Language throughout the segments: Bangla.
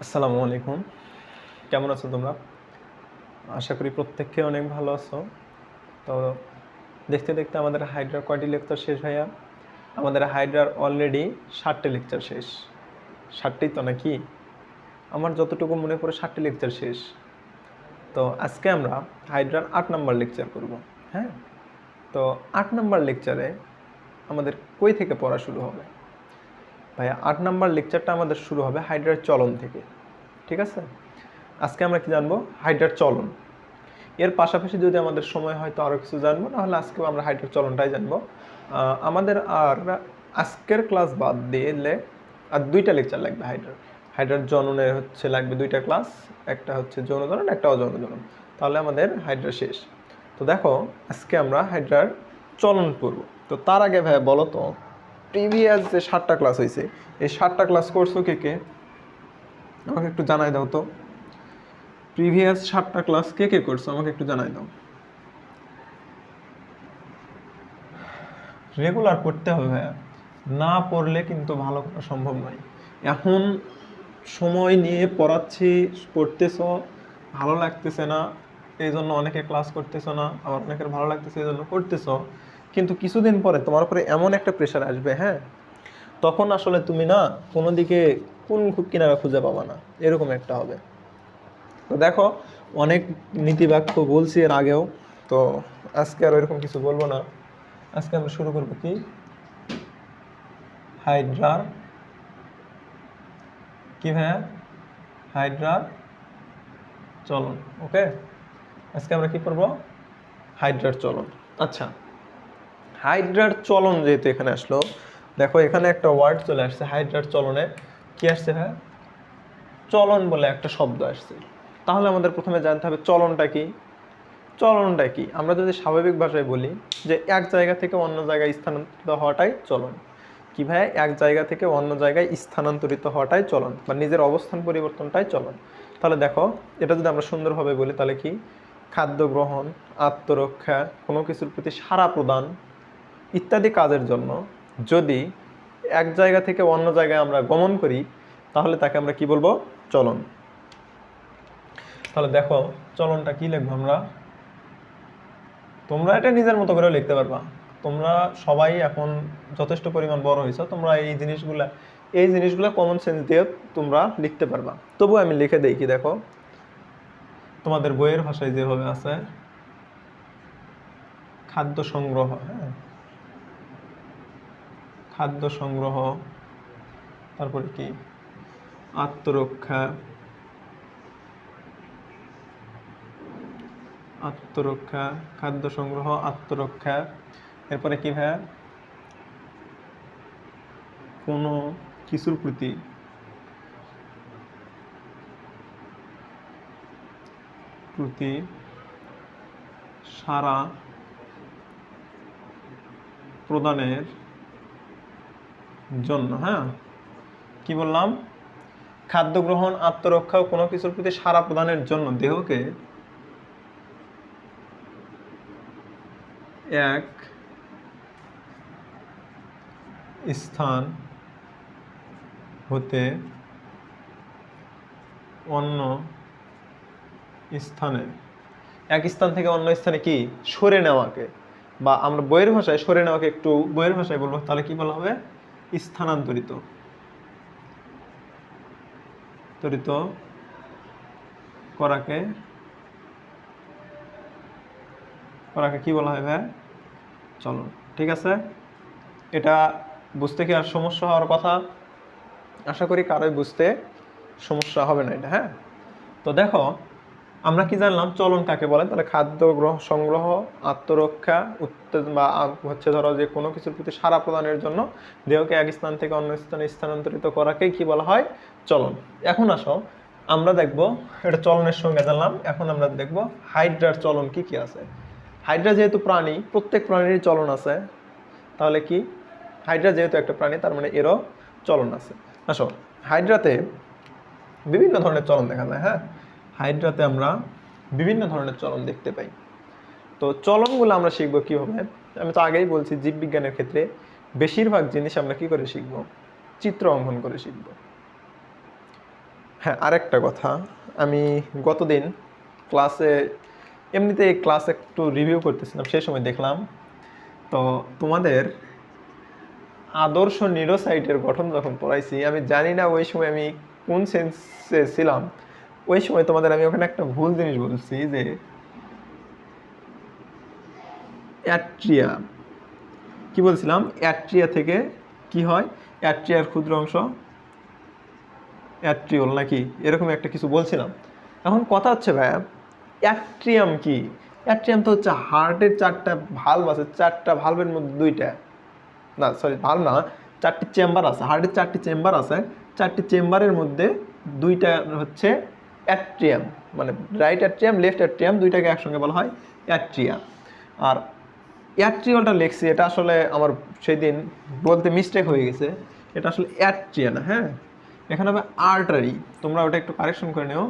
আসসালামু আলাইকুম। কেমন আছো তোমরা? আশা করি প্রত্যেকে অনেক ভালো আছো। তো দেখতে দেখতে আমাদের হাইড্রার কয়টি লেকচার শেষ ভাইয়া? আমাদের হাইড্রার অলরেডি 7টি লেকচার শেষ। 7টি তো নাকি? আমার যতটুকু মনে পড়ে 7টি লেকচার শেষ। তো আজকে আমরা হাইড্রার 8 নম্বর লেকচার করব। হ্যাঁ, তো 8 নম্বর লেকচারে আমাদের কই থেকে পড়া শুরু হবে? ভাইয়া 8 নম্বর লেকচারটা আমাদের শুরু হবে হাইড্রার চলন থেকে। ঠিক আছে, আজকে আমরা কি জানবো? হাইড্রার চলন। এর পাশাপাশি যদি আমাদের সময় হয় তো আরও কিছু জানবো, নাহলে আজকেও আমরা হাইড্রার চলনটাই জানবো। আমাদের আর আজকের ক্লাস বাদ দিলে আর 2টা লেকচার লাগবে হাইড্রার। হাইড্রার জননের লাগবে 2টা ক্লাস, একটা হচ্ছে যৌন জনন, একটা অযৌন জনন। তাহলে আমাদের হাইড্রা শেষ। তো দেখো, আজকে আমরা হাইড্রার চলন পড়ব। তো তার আগে ভাই বলো তো, প্রিভিয়াস যে 7টা ক্লাস হয়েছে, এই 7টা ক্লাস করছো কে কে? আমাকে একটু জানাই দাও তো। প্রিভিয়াস 7টা ক্লাস কে কে করছো আমাকে একটু জানাই দাও। রেগুলার পড়তে হবে ভাইয়া, না পড়লে কিন্তু ভালো করা সম্ভব নয়। এখন সময় নিয়ে পড়াচ্ছি, পড়তেছ, ভালো লাগতেছে না এই জন্য অনেকে ক্লাস করতেছো না, আবার অনেকের ভালো লাগতেছে এই জন্য করতেছ। কিন্তু কিছুদিন পরে তোমার উপরে এমন একটা প্রেশার আসবে, হ্যাঁ, তখন আসলে তুমি না কোনো দিকে কোন কিনারা খুঁজে পাবা না, এরকম একটা হবে। তো দেখো, অনেক নীতিবাক্য বলছি এর আগেও, তো আজকে আর এরকম কিছু বলবো না। আজকে আমরা শুরু করবো কি, হাইড্রার কি ভাইয়া? হাইড্রার চলন। ওকে, আজকে আমরা কি করব? হাইড্রার চলন। আচ্ছা, হাইড্রার চলন যেহেতু এখানে আসলো, দেখো এখানে একটা ওয়ার্ড চলে আসছে হাইড্রার চলনে। কি আসছে ভাইয়া? চলন বলে একটা শব্দ আসছে। তাহলে আমাদের প্রথমে জানতে হবে চলনটা কি। চলনটা কি? আমরা যদি স্বাভাবিক ভাষায় বলি যে এক জায়গা থেকে অন্য জায়গায় স্থানান্তরিত হওয়াটাই চলন। কি ভাই? এক জায়গা থেকে অন্য জায়গায় স্থানান্তরিত হওয়াটাই চলন, বা নিজের অবস্থান পরিবর্তনটাই চলন। তাহলে দেখো, এটা যদি আমরা সুন্দরভাবে বলি তাহলে কি, খাদ্য গ্রহণ, আত্মরক্ষা, কোনো কিছুর প্রতি সাড়া প্রদান ইত্যাদি কাজের জন্য যদি এক জায়গা থেকে অন্য জায়গায় আমরা গমন করি, তাহলে তাকে আমরা কি বলবো? চলন। তাহলে দেখো, চলনটা কি লিখবো আমরা? তোমরা এটা নিজের মতো করে লিখতে পারবা। তোমরা সবাই এখন যথেষ্ট পরিমাণ বড় হয়েছো, তোমরা এই জিনিসগুলা কমন সেন্স দিয়ে তোমরা লিখতে পারবা। তবু আমি লিখে দেই কি, দেখো তোমাদের বইয়ের ভাষায় যেভাবে আছে, খাদ্য সংগ্রহ, হ্যাঁ, খাদ্য সংগ্রহ, তারপরে কি, আত্মরক্ষা, আত্মরক্ষা, খাদ্য সংগ্রহ, আত্মরক্ষা, এরপরে কি ভাইয়া? কোনো কিছুর প্রতি সাড়া প্রদানের জন্য, হ্যাঁ, কি বললাম? খাদ্য গ্রহণ, আত্মরক্ষা ও কোনো কিছুর প্রতি সাড়া প্রদানের জন্য দেহকে এক স্থান হতে অন্য স্থানে, এক স্থান থেকে অন্য স্থানে কি সরে নেওয়াকে, বা আমরা বইয়ের ভাষায় সরে নেওয়াকে একটু বইয়ের ভাষায় বলবো, তাহলে কি বলা হবে? স্থানান্তরিত তরিত করাকে করাকে কি বলা হয় ভাই? চলো, ঠিক আছে। এটা বুঝতে কি আর সমস্যা হওয়ার কথা? আশা করি কারোই বুঝতে সমস্যা হবে না এটা, হ্যাঁ। তো দেখো, আমরা কি জানলাম চলন কাকে বলে? তাহলে খাদ্য সংগ্রহ, আত্মরক্ষা, বা হচ্ছে ধরো যে কোনো কিছুর প্রতি সাড়া প্রদানের জন্য দেহকে এক স্থান থেকে অন্য স্থানে স্থানান্তরিত করাকেই কি বলা হয়? চলন। এখন আসো, আমরা দেখব, এটা চলনের সঙ্গে জানলাম, এখন আমরা দেখব হাইড্রার চলন কি কি আছে। হাইড্রা যেহেতু প্রাণী, প্রত্যেক প্রাণীরই চলন আছে। তাহলে কি, হাইড্রা যেহেতু একটা প্রাণী, তার মানে এরও চলন আছে। আসো, হাইড্রাতে বিভিন্ন ধরনের চলন দেখা যায়, হ্যাঁ। হাইড্রাতে আমরা বিভিন্ন ধরনের চলন দেখতে পাই। তো চলনগুলো আমরা শিখবো কীভাবে? আমি তো আগেই বলছি, জীববিজ্ঞানের ক্ষেত্রে বেশিরভাগ জিনিস আমরা কি করে শিখব? চিত্র অঙ্কন করে শিখব। হ্যাঁ, আরেকটা কথা, আমি গতদিন ক্লাসে এমনিতে ক্লাস একটু রিভিউ করতেছিলাম, সেই সময় দেখলাম তো তোমাদের আদর্শ নিউরোসাইটের গঠন যখন পড়াইছি, আমি জানি না ওই সময় আমি কোন সেন্সে ছিলাম, ওই সময় তোমাদের আমি ওখানে একটা ভুল জিনিস বলছি যে অ্যাট্রিয়া, কি বলছিলাম, অ্যাট্রিয়া থেকে কি হয়, অ্যাট্রিয়ার ক্ষুদ্র অংশ অ্যাট্রিওল নাকি এরকম একটা কিছু বলছিলাম। এখন কথা হচ্ছে ভাইয়া, অ্যাট্রিয়াম কি? অ্যাট্রিয়াম তো হচ্ছে হার্টের 4টা ভালভ আছে, 4টা ভালভের মধ্যে 2টা, না সরি ভালভ না, 4টি চেম্বার আছে, হার্টের 4টি চেম্বার আছে, 4টি চেম্বারের মধ্যে 2টা হচ্ছে অ্যাট্রিয়াম, মানে রাইট অ্যাট্রিয়াম লেফট অ্যাট্রিয়াম, 2টাকে একসঙ্গে বলা হয় অ্যাট্রিয়া। আর অ্যাট্রিওলটা লিখছি, এটা আসলে আমার সেই দিন বলতে মিস্টেক হয়ে গেছে, এটা আসলে অ্যাট্রিয়া না, হ্যাঁ এখানে হবে আর্টারি, তোমরা ওটা একটু কারেকশন করে নিও।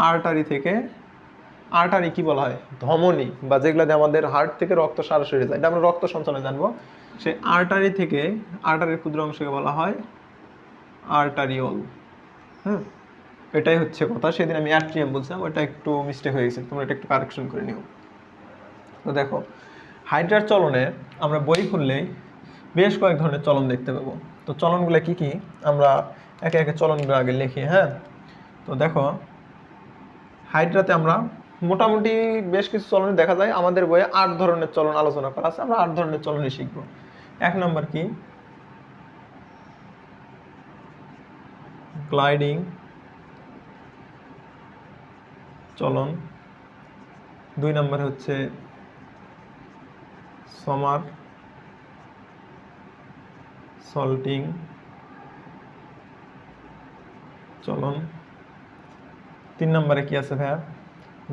আর্টারি থেকে, আর্টারি কি বলা হয়, ধমনী, বা যেগুলোতে আমাদের হার্ট থেকে রক্ত সরাসরি যায়, এটা আমরা রক্ত সঞ্চালনে জানবো। সেই আর্টারি থেকে, আর্টারির ক্ষুদ্র অংশকে বলা হয় আর্টারিওল। হ্যাঁ, এটাই হচ্ছে কথা, সেদিন আমি অ্যাট্রিয়াম বলছিলাম, ওটা একটু মিস্টেক হয়ে গেছে, তোমরা এটা একটু কারেকশন করে নিও। তো দেখো, হাইড্রার চলনে আমরা বই খুললেই বেশ কয়েক ধরনের চলন দেখতে পাবো। তো চলনগুলো কি কি, আমরা একে একে চলনগুলো আগে লিখি। হ্যাঁ, তো দেখো হাইড্রাতে আমরা মোটামুটি বেশ কিছু চলন দেখা যায়, আমাদের বইয়ে 8 ধরনের চলন আলোচনা করা আছে, আমরা 8 ধরনের চলনই শিখব। 1 নম্বর কি, গ্লাইডিং চলন। 2 নম্বরে হচ্ছে সমার সল্টিং চলন। 3 নম্বরে কি আছে ভাইয়া,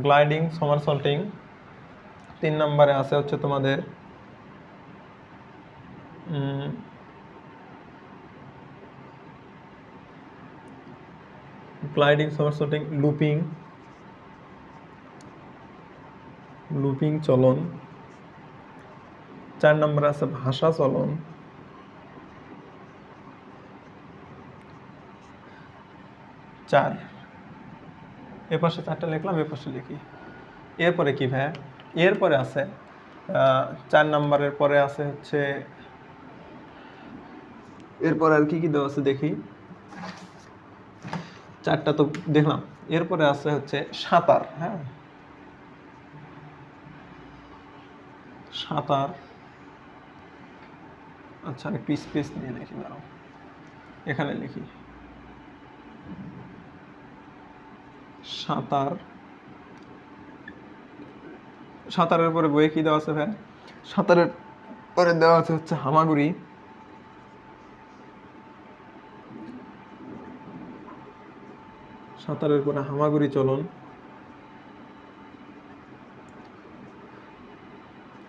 গ্লাইডিং সমার সল্টিং। 3 নম্বরে আছে হচ্ছে তোমাদের গ্লাইডিং সমারসল্টিং, লুপিং লুপিং চলন। 4 নম্বরে আছে ভাষা চলন। 4 এ পাশে 4টা লিখলাম, এ পাশে লিখি। এরপরে কি ভাইয়া, এরপরে আছে 4 নম্বরের পরে আছে হচ্ছে, এরপরে আর কি কি দেওয়া আছে দেখি, 4টা তো দেখলাম। এরপরে আছে হচ্ছে সাঁতার। হ্যাঁ, সাঁতার, আচ্ছা একটু স্পেস নিয়ে লিখি, দাঁড়াও এখানে লিখি, সাঁতার। সাঁতারের পরে বইয়ে কি দেওয়া আছে ভাই, সাঁতারের পরে দেওয়া আছে হচ্ছে হামাগুড়ি। সাঁতারের পরে হামাগুড়ি চলন।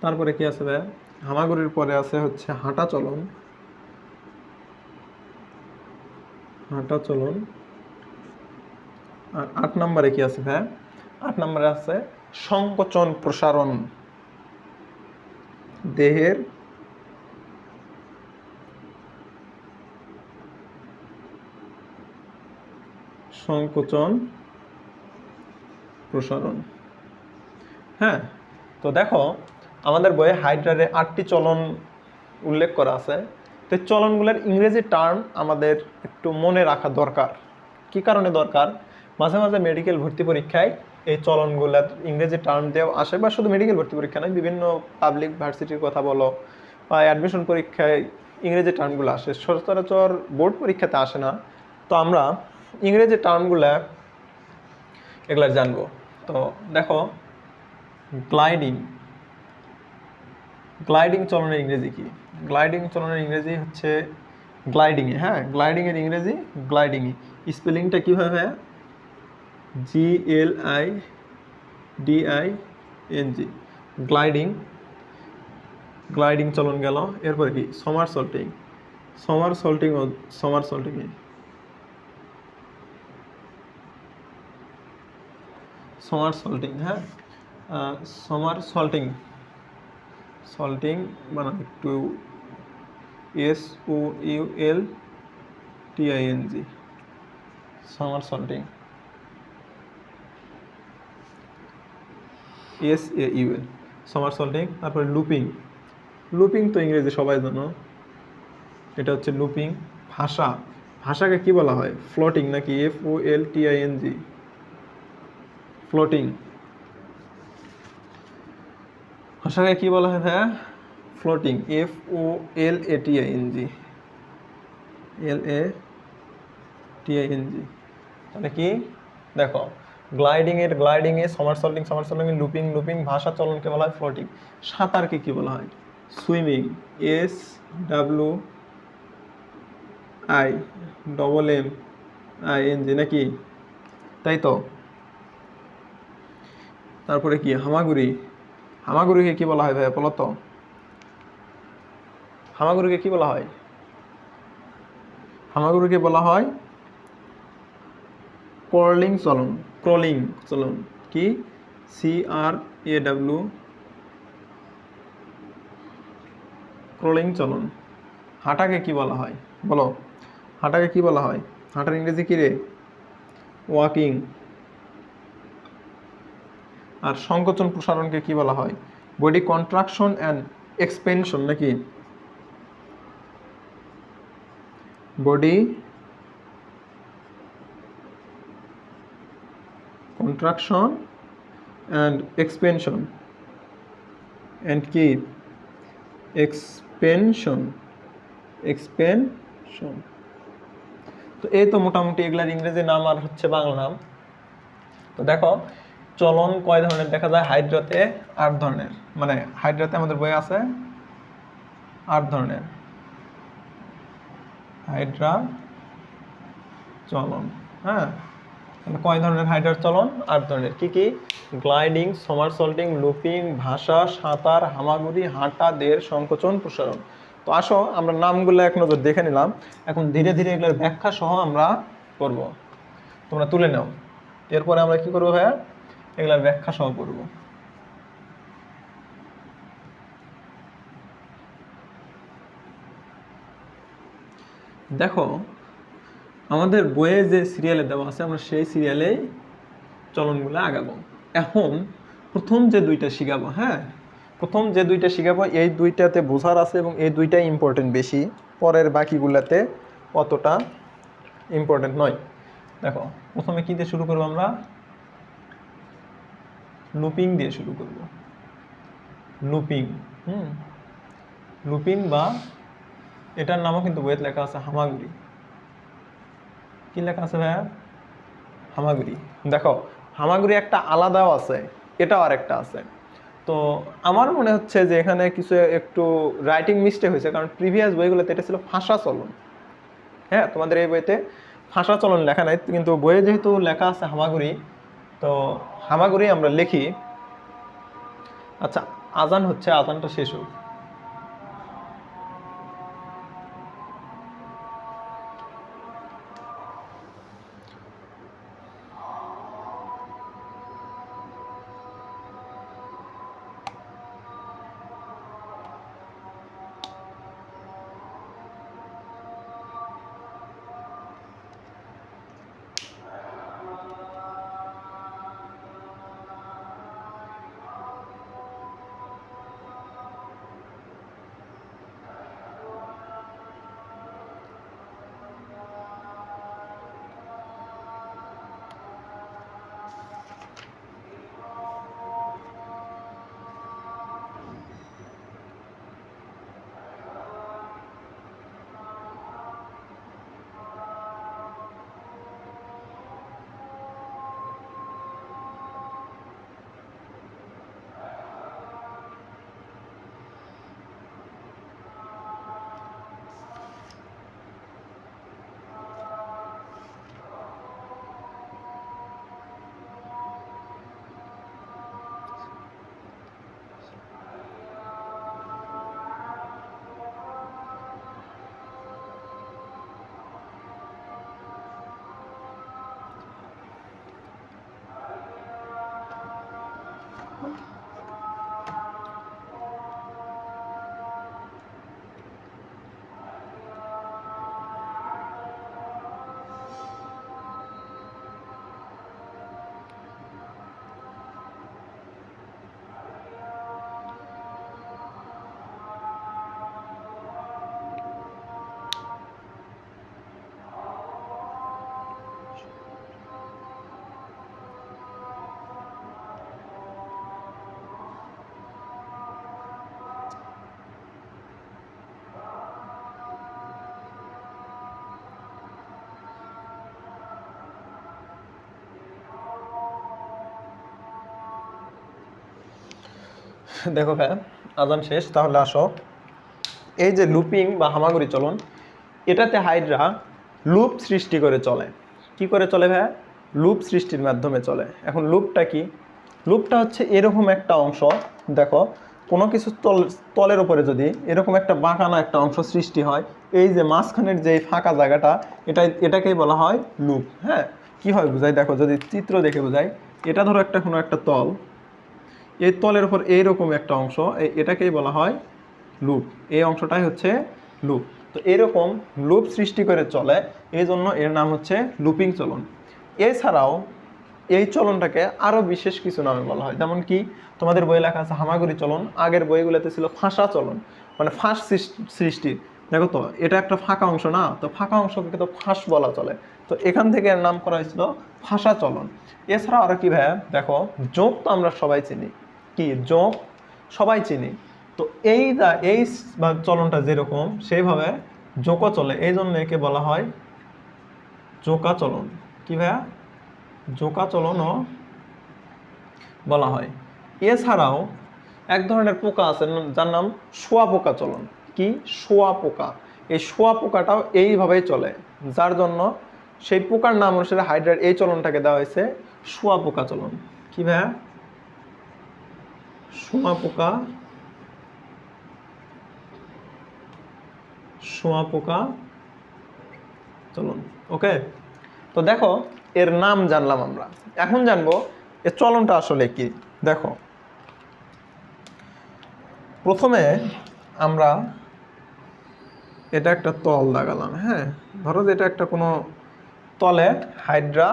তারপরে কি আছে ভাই, হামাগুড়ির পরে আছে হচ্ছে হাঁটা চলন। হাঁটা চলন। আর 8 নম্বরে কি আছে ভাই, 8 নম্বরে আছে সংকোচন প্রসারণ, দেহের সংকোচন প্রসারণ। হ্যাঁ, তো দেখো আমাদের বইয়ে হাইড্রারে 8টি চলন উল্লেখ করা আছে। তো এই চলনগুলোর ইংরেজি টার্ম আমাদের একটু মনে রাখা দরকার। কি কারণে দরকার, মাঝে মাঝে মেডিকেল ভর্তি পরীক্ষায় এই চলনগুলোর ইংরেজি টার্ম দেওয়া আসে, বা শুধু মেডিকেল ভর্তি পরীক্ষা নয়, বিভিন্ন পাবলিক ভার্সিটির কথা বলো বা অ্যাডমিশন পরীক্ষায় ইংরেজি টার্মগুলো আসে, সচরাচর বোর্ড পরীক্ষাতে আসে না। তো আমরা ইংরেজি টার্মগুলো এগুলো জানবো। তো দেখো, গ্লাইডিং, গ্লাইডিং চলনের ইংরেজি কি, গ্লাইডিং চলনের ইংরেজি হচ্ছে গ্লাইডিংয়ে। হ্যাঁ, গ্লাইডিংয়ের ইংরেজি গ্লাইডিংয়ে, স্পেলিংটা কীভাবে, GLIDING, গ্লাইডিং, গ্লাইডিং চলন গেল। এরপরে কি, সমার সল্টিং, সমার সল্টিং ও সমার সল্টিংয়ে, সমার সল্টিং। হ্যাঁ, সমার সল্টিং, সল্টিং মানে একটু SOULT টিআইএনজি, সামারসল্টিং। SAUL, সামারসল্টিং। তারপরে লুপিং। লুপিং তো ইংরেজি সবাই জানো, এটা হচ্ছে লুপিং। ভাষা, ভাষাকে কি বলা হয়? ফ্লোটিং নাকি? FOLTING, floating. ভাষাকে কি বলা হয় ভাইয়া? Floating, FOLATING, LATING। তাহলে কি দেখো, গ্লাইডিংয়ে সামারসল্টিং, লুপিং, ভাষা চলনকে বলা হয় ফ্লোটিং। সাঁতারকে কি বলা হয়? সুইমিং, SWIMMING নাকি? তাই তো। তারপরে কি? হামাগুড়িকে কি বলা হয় ভাইয়া বলো তো? হামাগুড়িকে কি বলা হয়? হামাগুড়িকে বলা হয় ক্রলিং চলন। কি? CRAW, ক্রলিং চলন। হাঁটাকে কি বলা হয় বলো? হাঁটাকে কি বলা হয়? হাঁটার ইংরেজি কি রে? ওয়াকিং। আর সংকোচন প্রসারণকে কি বলা হয়? বডি কন্ট্রাকশন অ্যান্ড এক্সপেনশন নাকি? Body contraction and expansion and কি? এক্সপেনশন। তো এই তো মোটামুটি এগুলার ইংরেজি নাম আর হচ্ছে বাংলা নাম। তো দেখো, চলন কয় ধরনের দেখা যায়? হাইড্রাতে 8 ধরনের, মানে হাইড্রাতে আমাদের বই আছে 8 ধরনের হাইড্রা চলন। হ্যাঁ, কয় ধরনের হাইড্রার চলন? 8 ধরনের। কি কি? গ্লাইডিং, সামারসল্টিং, লুপিং, ভাষা, সাঁতার, হামাগুড়ি, হাঁটা, দের, সংকোচন, প্রসারণ। তো আসো আমরা নামগুলো এক নজর দেখে নিলাম, এখন ধীরে ধীরে এগুলোর ব্যাখ্যা সহ আমরা করব। তোমরা তুলে নাও, এরপরে আমরা কি করবো ভাইয়া? এগুলোর ব্যাখ্যা সহ করব। দেখো, আমাদের বইয়ে যে সিরিয়ালে দেওয়া আছে আমরা সেই সিরিয়ালেই চলনগুলো আগাবো। এখন প্রথম যে দুইটা শিখাবো, হ্যাঁ, প্রথম যে দুইটা শিখাবো এই দুইটাতে বোঝার আছে এবং এই দুইটাই ইম্পর্টেন্ট বেশি, পরের বাকিগুলাতে অতটা ইম্পর্টেন্ট নয়। দেখো, প্রথমে কি দিয়ে শুরু করবো আমরা? লুপিং দিয়ে শুরু করব। লুপিং, লুপিং বা এটার নামও কিন্তু বইয়ের লেখা আছে হামাগুড়ি। কি লেখা আছে ভাইয়া? হামাগুড়ি। দেখো, হামাগুড়ি একটা আলাদাও আছে, এটাও আর একটা আছে। তো আমার মনে হচ্ছে যে এখানে কিছু একটু রাইটিং মিস্টেক হয়েছে, কারণ প্রিভিয়াস বইগুলোতে এটা ছিল ভাষা চলন। হ্যাঁ, তোমাদের এই বইতে ভাষা চলন লেখা নাই, কিন্তু বইয়ে যেহেতু লেখা আছে হামাগুড়ি, তো হামাগুড়ি আমরা লিখি। আচ্ছা, আজান হচ্ছে, আজানটা শেষ হোক। দেখো ভাইয়া আজান শেষ, তাহলে আসো। এই যে লুপিং বা হামাগুড়ি চলন, এটাতে হাইড্রা লুপ সৃষ্টি করে চলে। কি করে চলে ভাইয়া? লুপ সৃষ্টির মাধ্যমে চলে। এখন লুপটা কি? লুপটা হচ্ছে এরকম একটা অংশ, দেখো কোনো কিছু তলের উপরে যদি এরকম একটা বাঁকানো একটা অংশ সৃষ্টি হয়, এই যে মাঝখানের যে ফাঁকা জায়গাটা, এটাকেই বলা হয় লুপ। হ্যাঁ, কীভাবে বোঝাই দেখো, যদি চিত্র দেখে বোঝাই, এটা ধরো একটা কোনো একটা তল, এই তলের উপর এইরকম একটা অংশ, এটাকেই বলা হয় লুপ। এই অংশটাই হচ্ছে লুপ। তো এরকম লুপ সৃষ্টি করে চলে, এই জন্য এর নাম হচ্ছে লুপিং চলন। এছাড়াও এই চলনটাকে আরও বিশেষ কিছু নামে বলা হয়, যেমন কি তোমাদের বই লেখা আছে হামাগুড়ি চলন, আগের বইগুলোতে ছিল ফাঁসা চলন, মানে ফাঁস সৃষ্টির। দেখো তো এটা একটা ফাঁকা অংশ না, তো ফাঁকা অংশকে তো ফাঁস বলা চলে, তো এখান থেকে এর নাম করা হয়েছিল ফাঁসা চলন। এছাড়াও আরও কি ভাইয়া, দেখো যোগ তো আমরা সবাই চিনি, কি যোগ সবাই চিনি। তো এই চলনটা যেরকম সেইভাবে যোগও চলে, এই জন্য একে বলা হয় জোকা চলন। কি ভাইয়া? জোকা চলনও বলা হয়। এছাড়াও এক ধরনের পোকা আছে যার নাম শুঁয়াপোকা চলন। কি? শুঁয়াপোকা। এই শুঁয়াপোকাটাও এইভাবেই চলে, যার জন্য সেই পোকার নাম অনুসারে হাইড্রার এই চলনটাকে দেওয়া হয়েছে শুঁয়াপোকা চলন। কি ভাইয়া? শুঁয়াপোকা, শুঁয়াপোকা চলন। ওকে, তো দেখো এর নাম জানলাম আমরা, এখন জানবো এর চলনটা আসলে কি। দেখো প্রথমে আমরা এটা একটা তল দাগালাম। হ্যাঁ, ধরো যে এটা একটা কোনো তলে হাইড্রা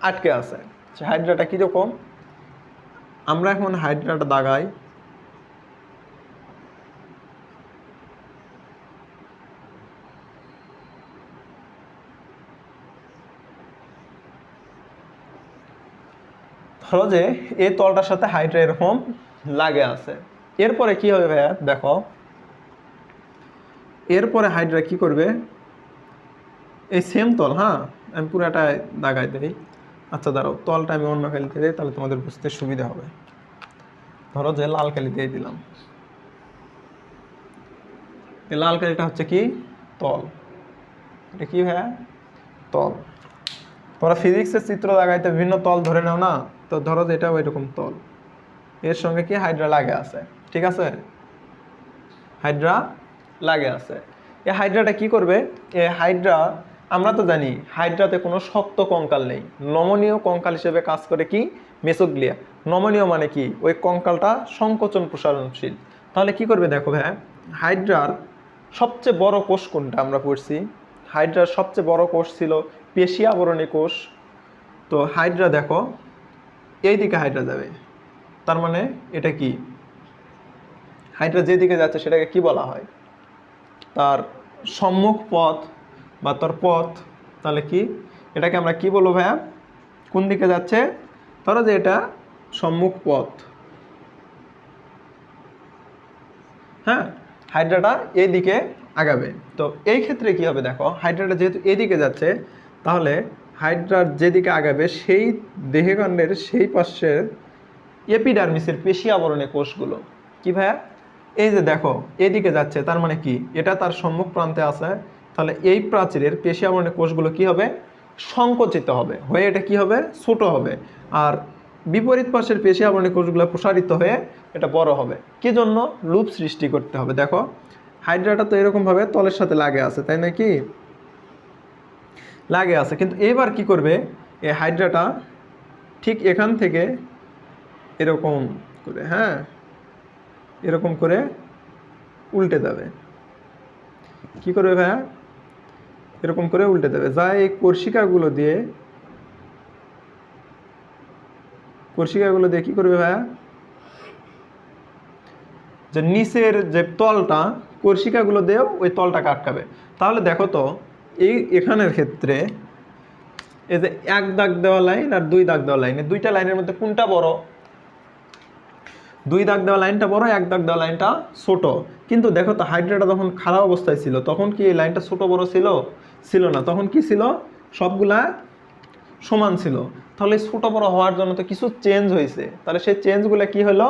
আটকে আছে, সে হাইড্রাটা কীরকম, আমরা এখন হাইড্রাটা দাগাই, ধরো যে এই তলটার সাথে হাইড্রা এরকম লাগে আছে। এরপরে কি হবে ভাইয়া, দেখো এরপরে হাইড্রা কি করবে, এই সেম তল, হ্যাঁ আমি পুরাটা দাগাই দিই। আচ্ছা দাঁড়াও, তলটা আমি অন্য কালিতে দিই, তাহলে তোমাদের বুঝতে সুবিধা হবে। ধরো যে লাল কালি দিয়ে দিলাম, এই লাল কালিটা হচ্ছে কি তল, এটা কি ভাইয়া তল। তোমরা ফিজিক্সের চিত্র লাগাইতে বিভিন্ন তল ধরে নাও না, তো ধরো যে এটা ওইরকম তল, এর সঙ্গে কি হাইড্রা লাগে আছে, ঠিক আছে, হাইড্রা লাগে আছে। এই হাইড্রাটা কি করবে, এই হাইড্রা আমরা তো জানি হাইড্রাতে কোনো শক্ত কঙ্কাল নেই, নমনীয় কঙ্কাল হিসেবে কাজ করে কি মেসোগ্লিয়া। নমনীয় মানে কি, ওই কঙ্কালটা সংকোচন প্রসারণশীল। তাহলে কি করবে দেখো ভাই, হাইড্রার সবচেয়ে বড় কোষ কোনটা আমরা পড়ছি, হাইড্রার সবচেয়ে বড় কোষ ছিল পেশি আবরণী কোষ। তো হাইড্রা দেখো এই দিকে হাইড্রা যাবে, তার মানে এটা কি, হাইড্রা যেদিকে যাচ্ছে সেটাকে কি বলা হয়, তার সম্মুখ পথ বা তার পথ। তাহলে কি এটাকে আমরা কি বলবো ভাইয়া, কোন দিকে যাচ্ছে, ধরো যে এটা সম্মুখ পথ। হ্যাঁ, হাইড্রাটা এই দিকে আগাবে। তো এই ক্ষেত্রে কি হবে দেখো, হাইড্রাটা যেহেতু এদিকে যাচ্ছে, তাহলে হাইড্রার যেদিকে আগাবে সেই দেহকাণ্ডের সেই পাশের এপিডার্মিসের পেশি আবরণী কোষগুলো কি ভাইয়া, এই যে দেখো এদিকে যাচ্ছে, তার মানে কি এটা তার সম্মুখ প্রান্তে আছে, তাহলে এই প্রাচীরের পেশি আবরণী কোষগুলো কি হবে, সংকুচিত হবে, হয়ে এটা কি হবে ছোট হবে, আর বিপরীত পাশের পেশি আবরণী কোষগুলো প্রসারিত হয়ে এটা বড় হবে। কি জন্য, লুপ সৃষ্টি করতে হবে। দেখো হাইড্রাটা তো এরকমভাবে তলের সাথে লাগে আছে, তাই না, কি লাগে আছে, কিন্তু এবার কি করবে, এই হাইড্রাটা ঠিক এখান থেকে এরকম করে, হ্যাঁ এরকম করে উল্টে যাবে। কি করবে ভাইয়া, এরকম করে উল্টে যাবে, যা এই কোর্শিকাগুলো দিয়ে কি করবে ভাইয়া, যে নিচের যে তলটা কোর্শিকাগুলো দিয়েও ওই তলটাকে আটকাবে। তাহলে দেখো তো এই এখানের ক্ষেত্রে এই যে এক দাগ দেওয়া লাইন আর দুই দাগ দেওয়া লাইন, দুইটা লাইনের মধ্যে কোনটা বড়, দুই দাগ দেওয়া লাইনটা বড়, এক দাগ দেওয়া লাইনটা ছোট। কিন্তু দেখো তো হাইড্রাটা যখন খারাপ অবস্থায় ছিল তখন কি এই লাইনটা ছোট বড় ছিল না, তখন কি ছিল সবগুলা সমান ছিল। তাহলে ছোট বড় হওয়ার জন্য তো কিছু চেঞ্জ হয়েছে, তাহলে সেই চেঞ্জগুলো কি হলো,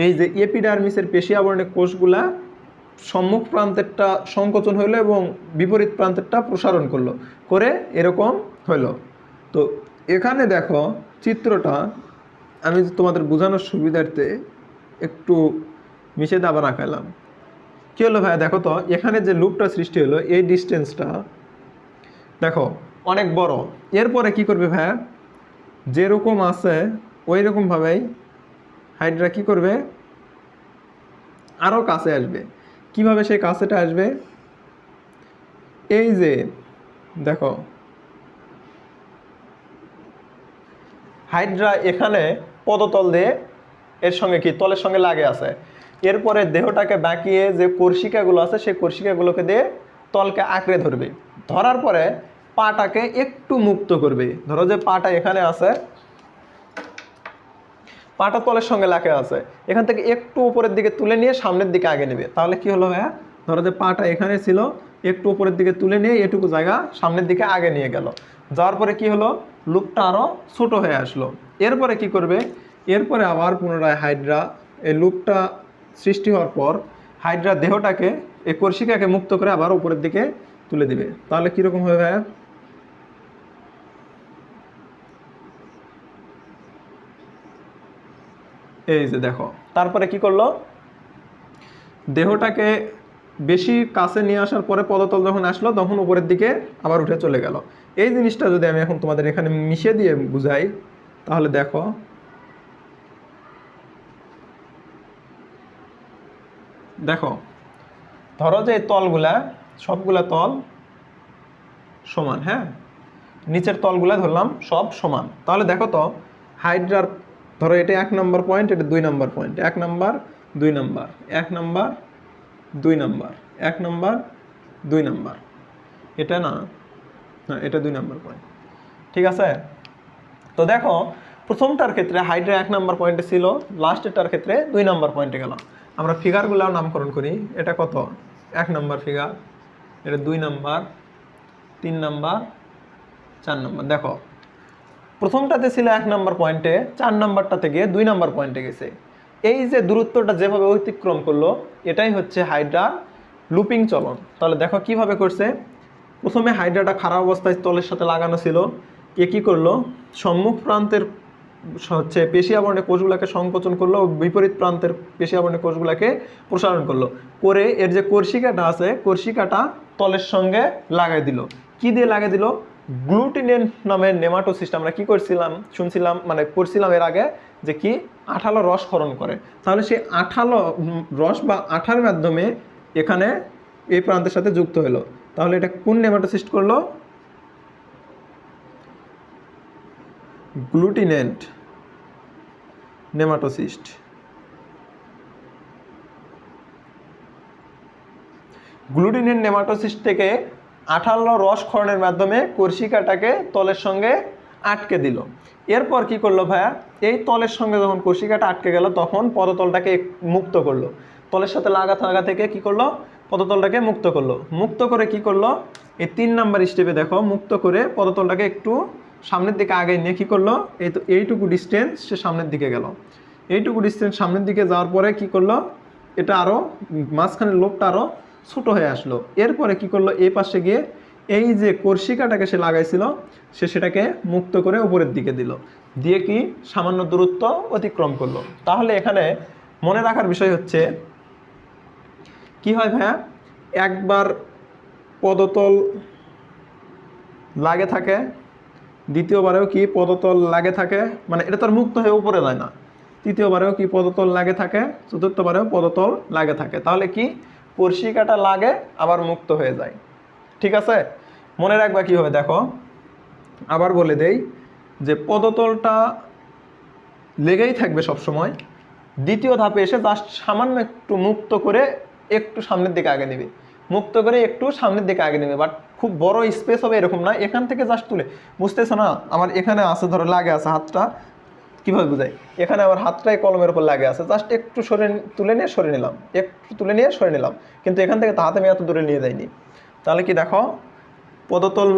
এই যে এপিডার্মিসের পেশি আবরণের কোষগুলা সম্মুখ প্রান্তেরটা সংকোচন হইলো এবং বিপরীত প্রান্তেরটা প্রসারণ করলো, করে এরকম হইলো। তো এখানে দেখো চিত্রটা আমি তোমাদের বোঝানোর সুবিধার্থে একটু মিশে আবার আঁকালাম। কী হলো ভাইয়া দেখো তো, এখানে যে লুপটা সৃষ্টি হলো এই ডিস্টেন্সটা দেখো অনেক বড়। এরপরে কি করবে ভাইয়া, যেরকম আছে ওই রকমভাবেই হাইড্রা কি করবে, আরও কাছে আসবে। কিভাবে সেই কাছেটা আসবে, এই যে দেখো হাইড্রা এখানে পদতল দিয়ে এর সঙ্গে কি তলের সঙ্গে লাগে আছে, এরপরে দেহটাকে বাঁকিয়ে যে কর্ষিকাগুলো আছে সেই কর্ষিকাগুলোকে দিয়ে তলকে আঁকড়ে ধরবে, ধরার পরে পাটাকে একটু মুক্ত করবে। ধরো যে পাটা এখানে আছে, পাটা তলের সঙ্গে লাগে আছে, এখান থেকে একটু উপরের দিকে তুলে নিয়ে সামনের দিকে আগে নেবে। তাহলে কি হলো ভাইয়া, ধরো যে পাটা এখানে ছিল, একটু উপরের দিকে তুলে নিয়ে এটুকু জায়গা সামনের দিকে আগে নিয়ে গেল, যাওয়ার পরে কি হলো, লুপটা আরও ছোটো হয়ে আসলো। এরপরে কি করবে, এরপরে আবার পুনরায় হাইড্রা এই লুপটা সৃষ্টি হওয়ার পর হাইড্রা দেহটাকে এই কর্ষিকাকে মুক্ত করে আবার উপরের দিকে তুলে দিবে। তাহলে কীরকম হবে ভাইয়া, এই যে দেখো তারপরে কি করলো, দেহটাকে বেশি কাছে নিয়ে আসার পরে পদতল যখন আসলো তখন উপরের দিকে আবার উঠে চলে গেল। এই জিনিসটা যদি আমি এখন তোমাদের এখানে মিশিয়ে দিয়ে বুঝাই, তাহলে দেখো দেখো ধরো যে তলগুলা সবগুলা তল সমান, হ্যাঁ নিচের তলগুলা ধরলাম সব সমান। তাহলে দেখো তো হাইড্রার ধরো এটা 1 নম্বর পয়েন্ট, এটা 2 নম্বর পয়েন্ট, 1 নম্বর 2 নম্বর 1 নম্বর 2 নম্বর 1 নম্বর 2 নম্বর, এটা না, হ্যাঁ এটা 2 নম্বর পয়েন্ট, ঠিক আছে। তো দেখো প্রথমটার ক্ষেত্রে হাইড্রা 1 নম্বর পয়েন্টে ছিল, লাস্টেরটার ক্ষেত্রে 2 নম্বর পয়েন্টে গেল। আমরা ফিগারগুলোও নামকরণ করি, এটা কত 1 নম্বর ফিগার, এটা 2 নম্বর 3 নম্বর 4 নম্বর। দেখো প্রথমটাতে ছিল 1 নম্বর পয়েন্টে, 4 নম্বরটাতে গিয়ে 2 নম্বর পয়েন্টে গেছে। এই যে দূরত্বটা যেভাবে অতিক্রম করলো এটাই হচ্ছে হাইড্রার লুপিং চলন। তাহলে দেখো কিভাবে করছে, প্রথমে হাইড্রাটা খারাপ অবস্থায় তলের সাথে লাগানো ছিল, এ কী করলো, সম্মুখ প্রান্তের হচ্ছে পেশি আবরণের কোষগুলোকে সংকোচন করলো, বিপরীত প্রান্তের পেশি আবরণের কোষগুলোকে প্রসারণ করলো, করে এর যে কর্ষিকাটা আছে কর্ষিকাটা তলের সঙ্গে লাগাই দিল। কি দিয়ে লাগাই দিল, গ্লুটিনেন নামের নেমাটোসিস্ট। আমরা কি করছিলাম শুনছিলাম, মানে করছিলাম এর আগে, যে কি আঠালো রস ক্ষরণ করে। তাহলে সেই আঠালো রস বা আঠার মাধ্যমে এখানে এই প্রান্তের সাথে যুক্ত হলো। তাহলে এটা কোন নেমাটোসিস্ট করলো, গ্লুটিনেন্ট নেমাটোসিস্ট। গ্লুটিনেন্ট নেমাটোসিস্ট থেকে আঠালো রস ক্ষরণের মাধ্যমে কর্ষিকাটাকে তলের সঙ্গে আটকে দিল। এরপর কি করলো ভাইয়া, এই তলের সঙ্গে যখন কর্ষিকাটা আটকে গেল তখন পদতলটাকে মুক্ত করলো, তলের সাথে লাগা থাকা থেকে কি করলো, পদতলটাকে মুক্ত করলো। মুক্ত করে কি করলো, এই 3 নাম্বার স্টেপে দেখো মুক্ত করে পদতলটাকে একটু সামনের দিকে আগে নিয়ে কী করলো, এই তো এইটুকু ডিস্টেন্স সে সামনের দিকে গেল। এইটুকু ডিস্টেন্স সামনের দিকে যাওয়ার পরে কি করলো, এটা আরও মাঝখানের লোকটা আরও ছোটো হয়ে আসলো। এরপরে কি করলো, এই পাশে গিয়ে এই যে কর্ষিকাটাকে সে লাগাইছিল সে সেটাকে মুক্ত করে উপরের দিকে দিল, দিয়ে কি সামান্য দূরত্ব অতিক্রম করলো। তাহলে এখানে মনে রাখার বিষয় হচ্ছে কি হয় ভাইয়া, একবার পদতল লাগে থাকে, দ্বিতীয়বারেও কি পদতল লাগে থাকে, মানে এটা তো আর মুক্ত হয়ে উপরে যায় না, তৃতীয়বারেও কি পদতল লাগে থাকে, চতুর্থবারেও পদতল লাগে থাকে। তাহলে কি কর্ষিকাটা লাগে আবার মুক্ত হয়ে যায়, ঠিক আছে। মনে রাখবা কি হবে, দেখো আবার বলে দেই যে পদতলটা লেগেই থাকবে সব সময়, দ্বিতীয় ধাপে এসে জাস্ট সামান্য একটু মুক্ত করে একটু সামনের দিকে আগে নেবে, মুক্ত করে একটু সামনের দিকে আগে নেবে, বাট খুব বড় স্পেস হবে এরকম না, এখান থেকে জাস্ট তুলে, বুঝতেছো না, আমার এখানে আছে ধরো লাগে আছে হাতটা, কীভাবে বোঝাই, এখানে আমার হাতটাই কলমের উপর লাগে আছে, জাস্ট একটু তুলে নিয়ে সরে নিলাম, একটু তুলে নিয়ে সরে নিলাম, কিন্তু এখান থেকে তো হাতে আমি এত দূরে নিয়ে যাইনি। তাহলে কি দেখো পদতল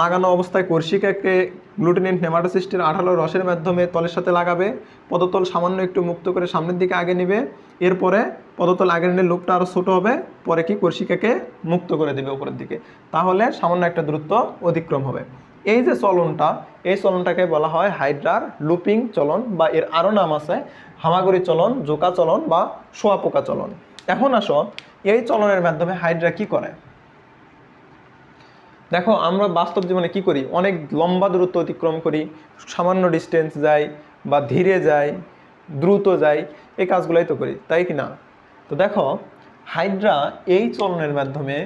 লাগানো অবস্থায় কর্ষিকাকে গ্লুটেনিন নেমাটোসিস্টের আঠালো রসের মাধ্যমে তলের সাথে লাগাবে, পদতল সামান্য একটু মুক্ত করে সামনের দিকে আগে নেবে, এরপরে পদতল আগে নিলে লোকটা আরও ছোটো হবে, পরে কি কর্ষিকাকে মুক্ত করে দেবে উপরের দিকে, তাহলে সামান্য একটা দূরত্ব অতিক্রম হবে। এই যে চলনটা, এই চলনটাকে বলা হয় হাইড্রার লুপিং চলন, বা এর আরও নাম আছে হামাগুড়ি চলন, জোকা চলন বা শোয়াপোকা চলন। এখন আসো এই চলনের মাধ্যমে হাইড্রা কি করে। দেখো আমরা বাস্তব জীবনে কি করি, অনেক লম্বা দূরত্ব অতিক্রম করি, সামান্য ডিস্টেন্স যাই বা ধীরে যাই, দ্রুত যাই, এই কাজগুলোই তো করি, তাই কি না? তো দেখো হাইড্রা এই চলনের মাধ্যমে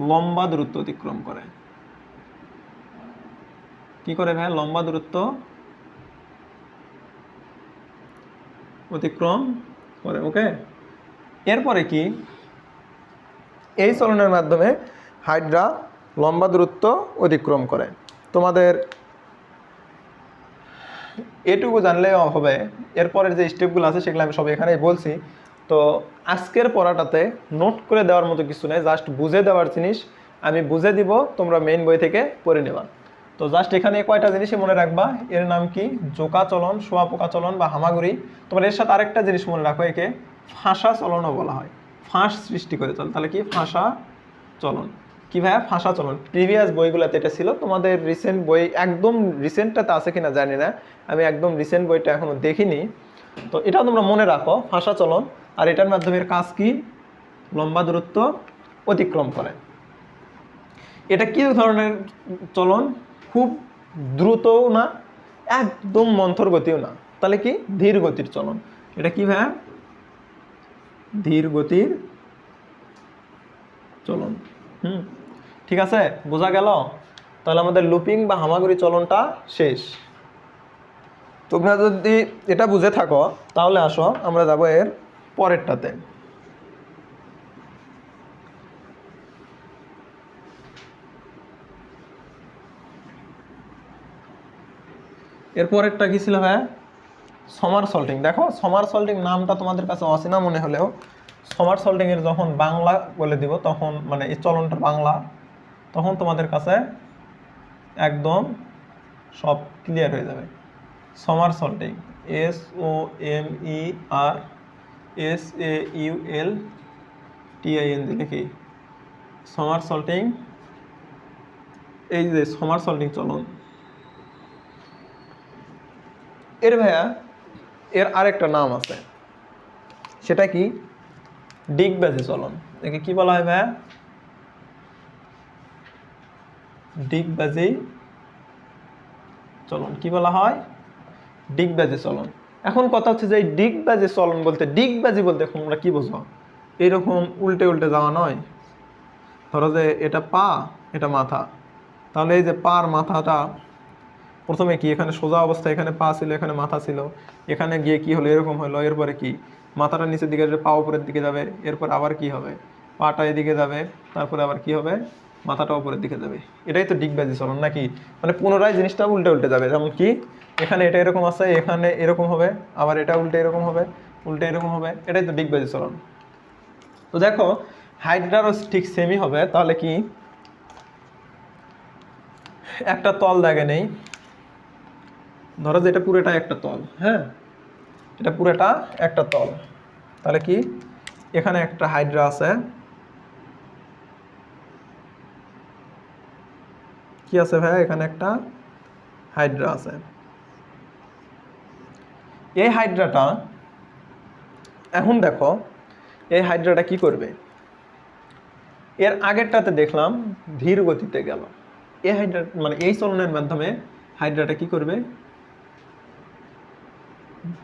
লম্বা দূরত্ব অতিক্রম করে। কি করে ভাই? লম্বা দূরত্ব অতিক্রম করে। ওকে, এরপরে কি, এই চলনের মাধ্যমে হাইড্রা লম্বা দূরত্ব অতিক্রম করে। তোমাদের এটুকু জানলেও হবে, এরপরের যে স্টেপগুলো আছে সেগুলো আমি সব এখানেই বলছি। তো আজকের পড়াটাতে নোট করে দেওয়ার মতো কিছু নেই, জাস্ট বুঝে দেওয়ার জিনিস আমি বুঝে দিব, তোমরা মেইন বই থেকে পড়ে নেবা। তো জাস্ট এখানে কয়টা জিনিসই মনে রাখবা, এর নাম কি জোকা চলন, শোয়াপোকা চলন বা হামাগুড়ি। তোমরা এর সাথে আরেকটা জিনিস মনে রাখো, একে ফাঁসা চলনও বলা হয়, ফাঁস সৃষ্টি করে চল, তাহলে কি ফাঁসা চলন। কি ভাইয়া? ফাঁসা চলন। প্রিভিয়াস বইগুলোতে এটা ছিল, তোমাদের রিসেন্ট বই একদম রিসেন্টটাতে আছে কিনা জানি না, আমি একদম রিসেন্ট বইটা এখনো দেখিনি। তো এটাও তোমরা মনে রাখো, ফাঁসা চলন। আর এটার মাধ্যমে কাজ কি? লম্বা দূরত্ব অতিক্রম করে। এটা কি ধরনের চলন? খুব দ্রুতও না, একদম মন্থর গতিও না, তাহলে কি ধীর গতির চলন। এটা কি ভাইয়া? ধীর গতির চলন। ঠিক আছে, বোঝা গেল? তাহলে আমাদের লুপিং বা হামাগুড়ি চলনটা শেষ। তোমরা যদি এটা বুঝে থাকো তাহলে আসো আমরা যাবো এর পরেরটাতে। এর পরেরটা কি ছিল ভাই? সমারসল্টিং। দেখো সমারসল্টিং নামটা তোমাদের কাছে অচেনা মনে হলেও সমারসল্টিং এর যখন বাংলা বলে দিব, তখন মানে এই চলনটা বাংলা, তখন তোমাদের কাছে একদম সব ক্লিয়ার হয়ে যাবে। সমারসল্টিং, SOMERSAULTING লিখি, সমারসল্টিং। এই যে সমারসল্টিং চলন, এর ভাইয়া এর আরেকটা নাম আছে, সেটা কি? ডিগবাজি চলন। একে কি বলা হয় ভাইয়া? ডিগবাজি চলন। কি বলা হয়? ডিগবাজি চলন। এখন কথা হচ্ছে যে এই ডিগবাজি চলন বলতে, ডিগবাজি বলতে তোমরা কি বোঝো? এইরকম উল্টে উল্টে যাওয়া নয়। ধরো যে এটা পা, এটা মাথা, তাহলে এই যে পার মাথাটা প্রথমে কি এখানে সোজা অবস্থায় এখানে পা ছিল, এখানে মাথা ছিল, এখানে গিয়ে কি হলো? এরকম হলো। এরপরে কি মাথাটা নিচের দিকে যাবে, পা উপরের দিকে যাবে, এরপর আবার কি হবে? পাটা এদিকে যাবে, তারপরে আবার কি হবে? মাথাটা উপরের দিকে যাবে। এটাই তো ডিগবাজি চলন নাকি? মানে পুনরায় জিনিসটা উল্টে উল্টে যাবে। যেমন কি এখানে এটা এরকম আছে, এখানে এরকম হবে, আবার এটা উল্টে এরকম হবে, উল্টে এরকম হবে, এটাই তো ডিগবাজি চলন। তো দেখো হাইড্রারও ঠিক সেমই হবে। তাহলে কি একটা তল দেখে নেই, ধরো যে এটা পুরোটা একটা তল, হ্যাঁ এটা পুরোটা একটা তল, তাহলে কি এখানে একটা হাইড্রা আছে, কি আছে ভাই? এখানে একটা হাইড্রা আছে। এই হাইড্রাটা, এখন দেখো এই হাইড্রাটা কি করবে? এর আগেরটাতে দেখলাম ধীর গতিতে গেল, এই হাইড্রা মানে এই চলনের মাধ্যমে হাইড্রাটা কি করবে?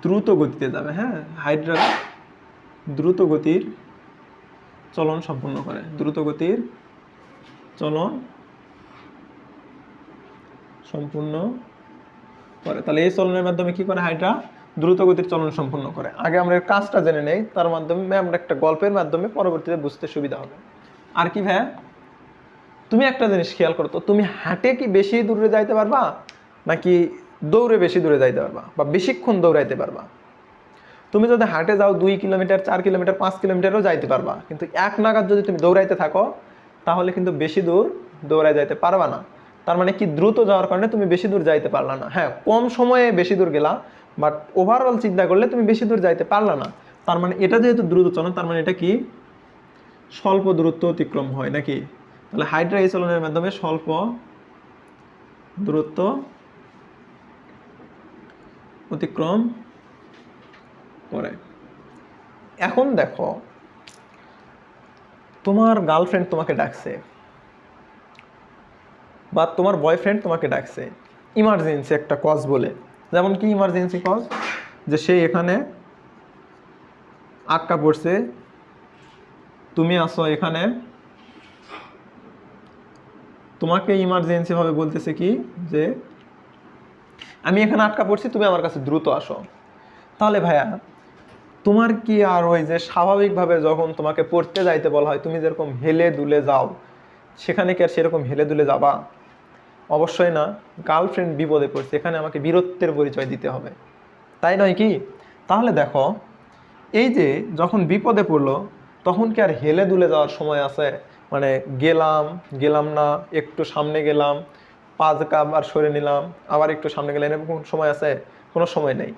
দ্রুত গতিতে যাবে। হ্যাঁ, হাইড্রা দ্রুত গতির চলন সম্পূর্ণ করে, দ্রুত গতির চলন সম্পূর্ণ করে। তাহলে এই চলনের মাধ্যমে কি করে? হাইড্রা দ্রুত গতির চলন সম্পূর্ণ করে। আগে আমরা এর কাজটা জেনে নেই, তার মাধ্যমে আমরা একটা গল্পের মাধ্যমে পরবর্তীতে বুঝতে সুবিধা হবে। আর কি ভাই, তুমি একটা জিনিস খেয়াল করো তো, তুমি হাঁটে কি বেশি দূরে যাইতে পারবা নাকি দৌড়ে বেশি দূরে যাইতে পারবা, বা বেশিক্ষণ দৌড়াইতে পারবা? তুমি যদি হাঁটে যাও 2 কিলোমিটার, 4 কিলোমিটার, 5 কিলোমিটারও যাইতে পারবা, কিন্তু এক নাগাদ যদি তুমি দৌড়াইতে থাকো তাহলে কিন্তু বেশি দূর দৌড়ায় যাইতে পারবা না। তার মানে কি দ্রুত যাওয়ার কারণে তুমি বেশি দূর যাইতে পারলা না। হ্যাঁ, কম সময়ে বেশি দূর গেলা, বাট ওভারঅল চিন্তা করলে তুমি বেশি দূর যাইতে পারলা না। তার মানে এটা যেহেতু দ্রুত চলন, তার মানে এটা কি স্বল্প দূরত্ব অতিক্রম হয় নাকি? তাহলে হাইড্রা এই চলনের মাধ্যমে স্বল্প দূরত্ব অতিক্রম করে। এখন দেখো, তোমার গার্লফ্রেন্ড তোমাকে ডাকছে বা তোমার বয়ফ্রেন্ড তোমাকে ডাকছে ইমার্জেন্সি একটা কজ বলে। যেমন কি ইমার্জেন্সি কজ, যে সে এখানে আটকা পড়ছে, তুমি আসো এখানে, তোমাকে ইমার্জেন্সি ভাবে বলতেছে কি যে আমি এখানে আটকা পড়ছি, তুমি আমার কাছে দ্রুত আসো। তাহলে ভাইয়া তোমার কি আর ওই যে স্বাভাবিকভাবে যখন তোমাকে পড়তে যাইতে বলা হয় তুমি যেরকম হেলে দুলে যাও, সেখানে কি আর সেরকম হেলে দুলে যাবা? অবশ্যই না। গার্লফ্রেন্ড বিপদে পড়ছে, এখানে আমাকে বীরত্বের পরিচয় দিতে হবে, তাই নয় কি? তাহলে দেখো, এই যে যখন বিপদে পড়লো তখন কি আর হেলে দুলে যাওয়ার সময় আছে? মানে গেলাম না, একটু সামনে গেলাম, 5 কাপ আর সরে নিলাম, আবার একটু সামনে গেলাম, এরকম সময় আছে? কোনো সময় নেই।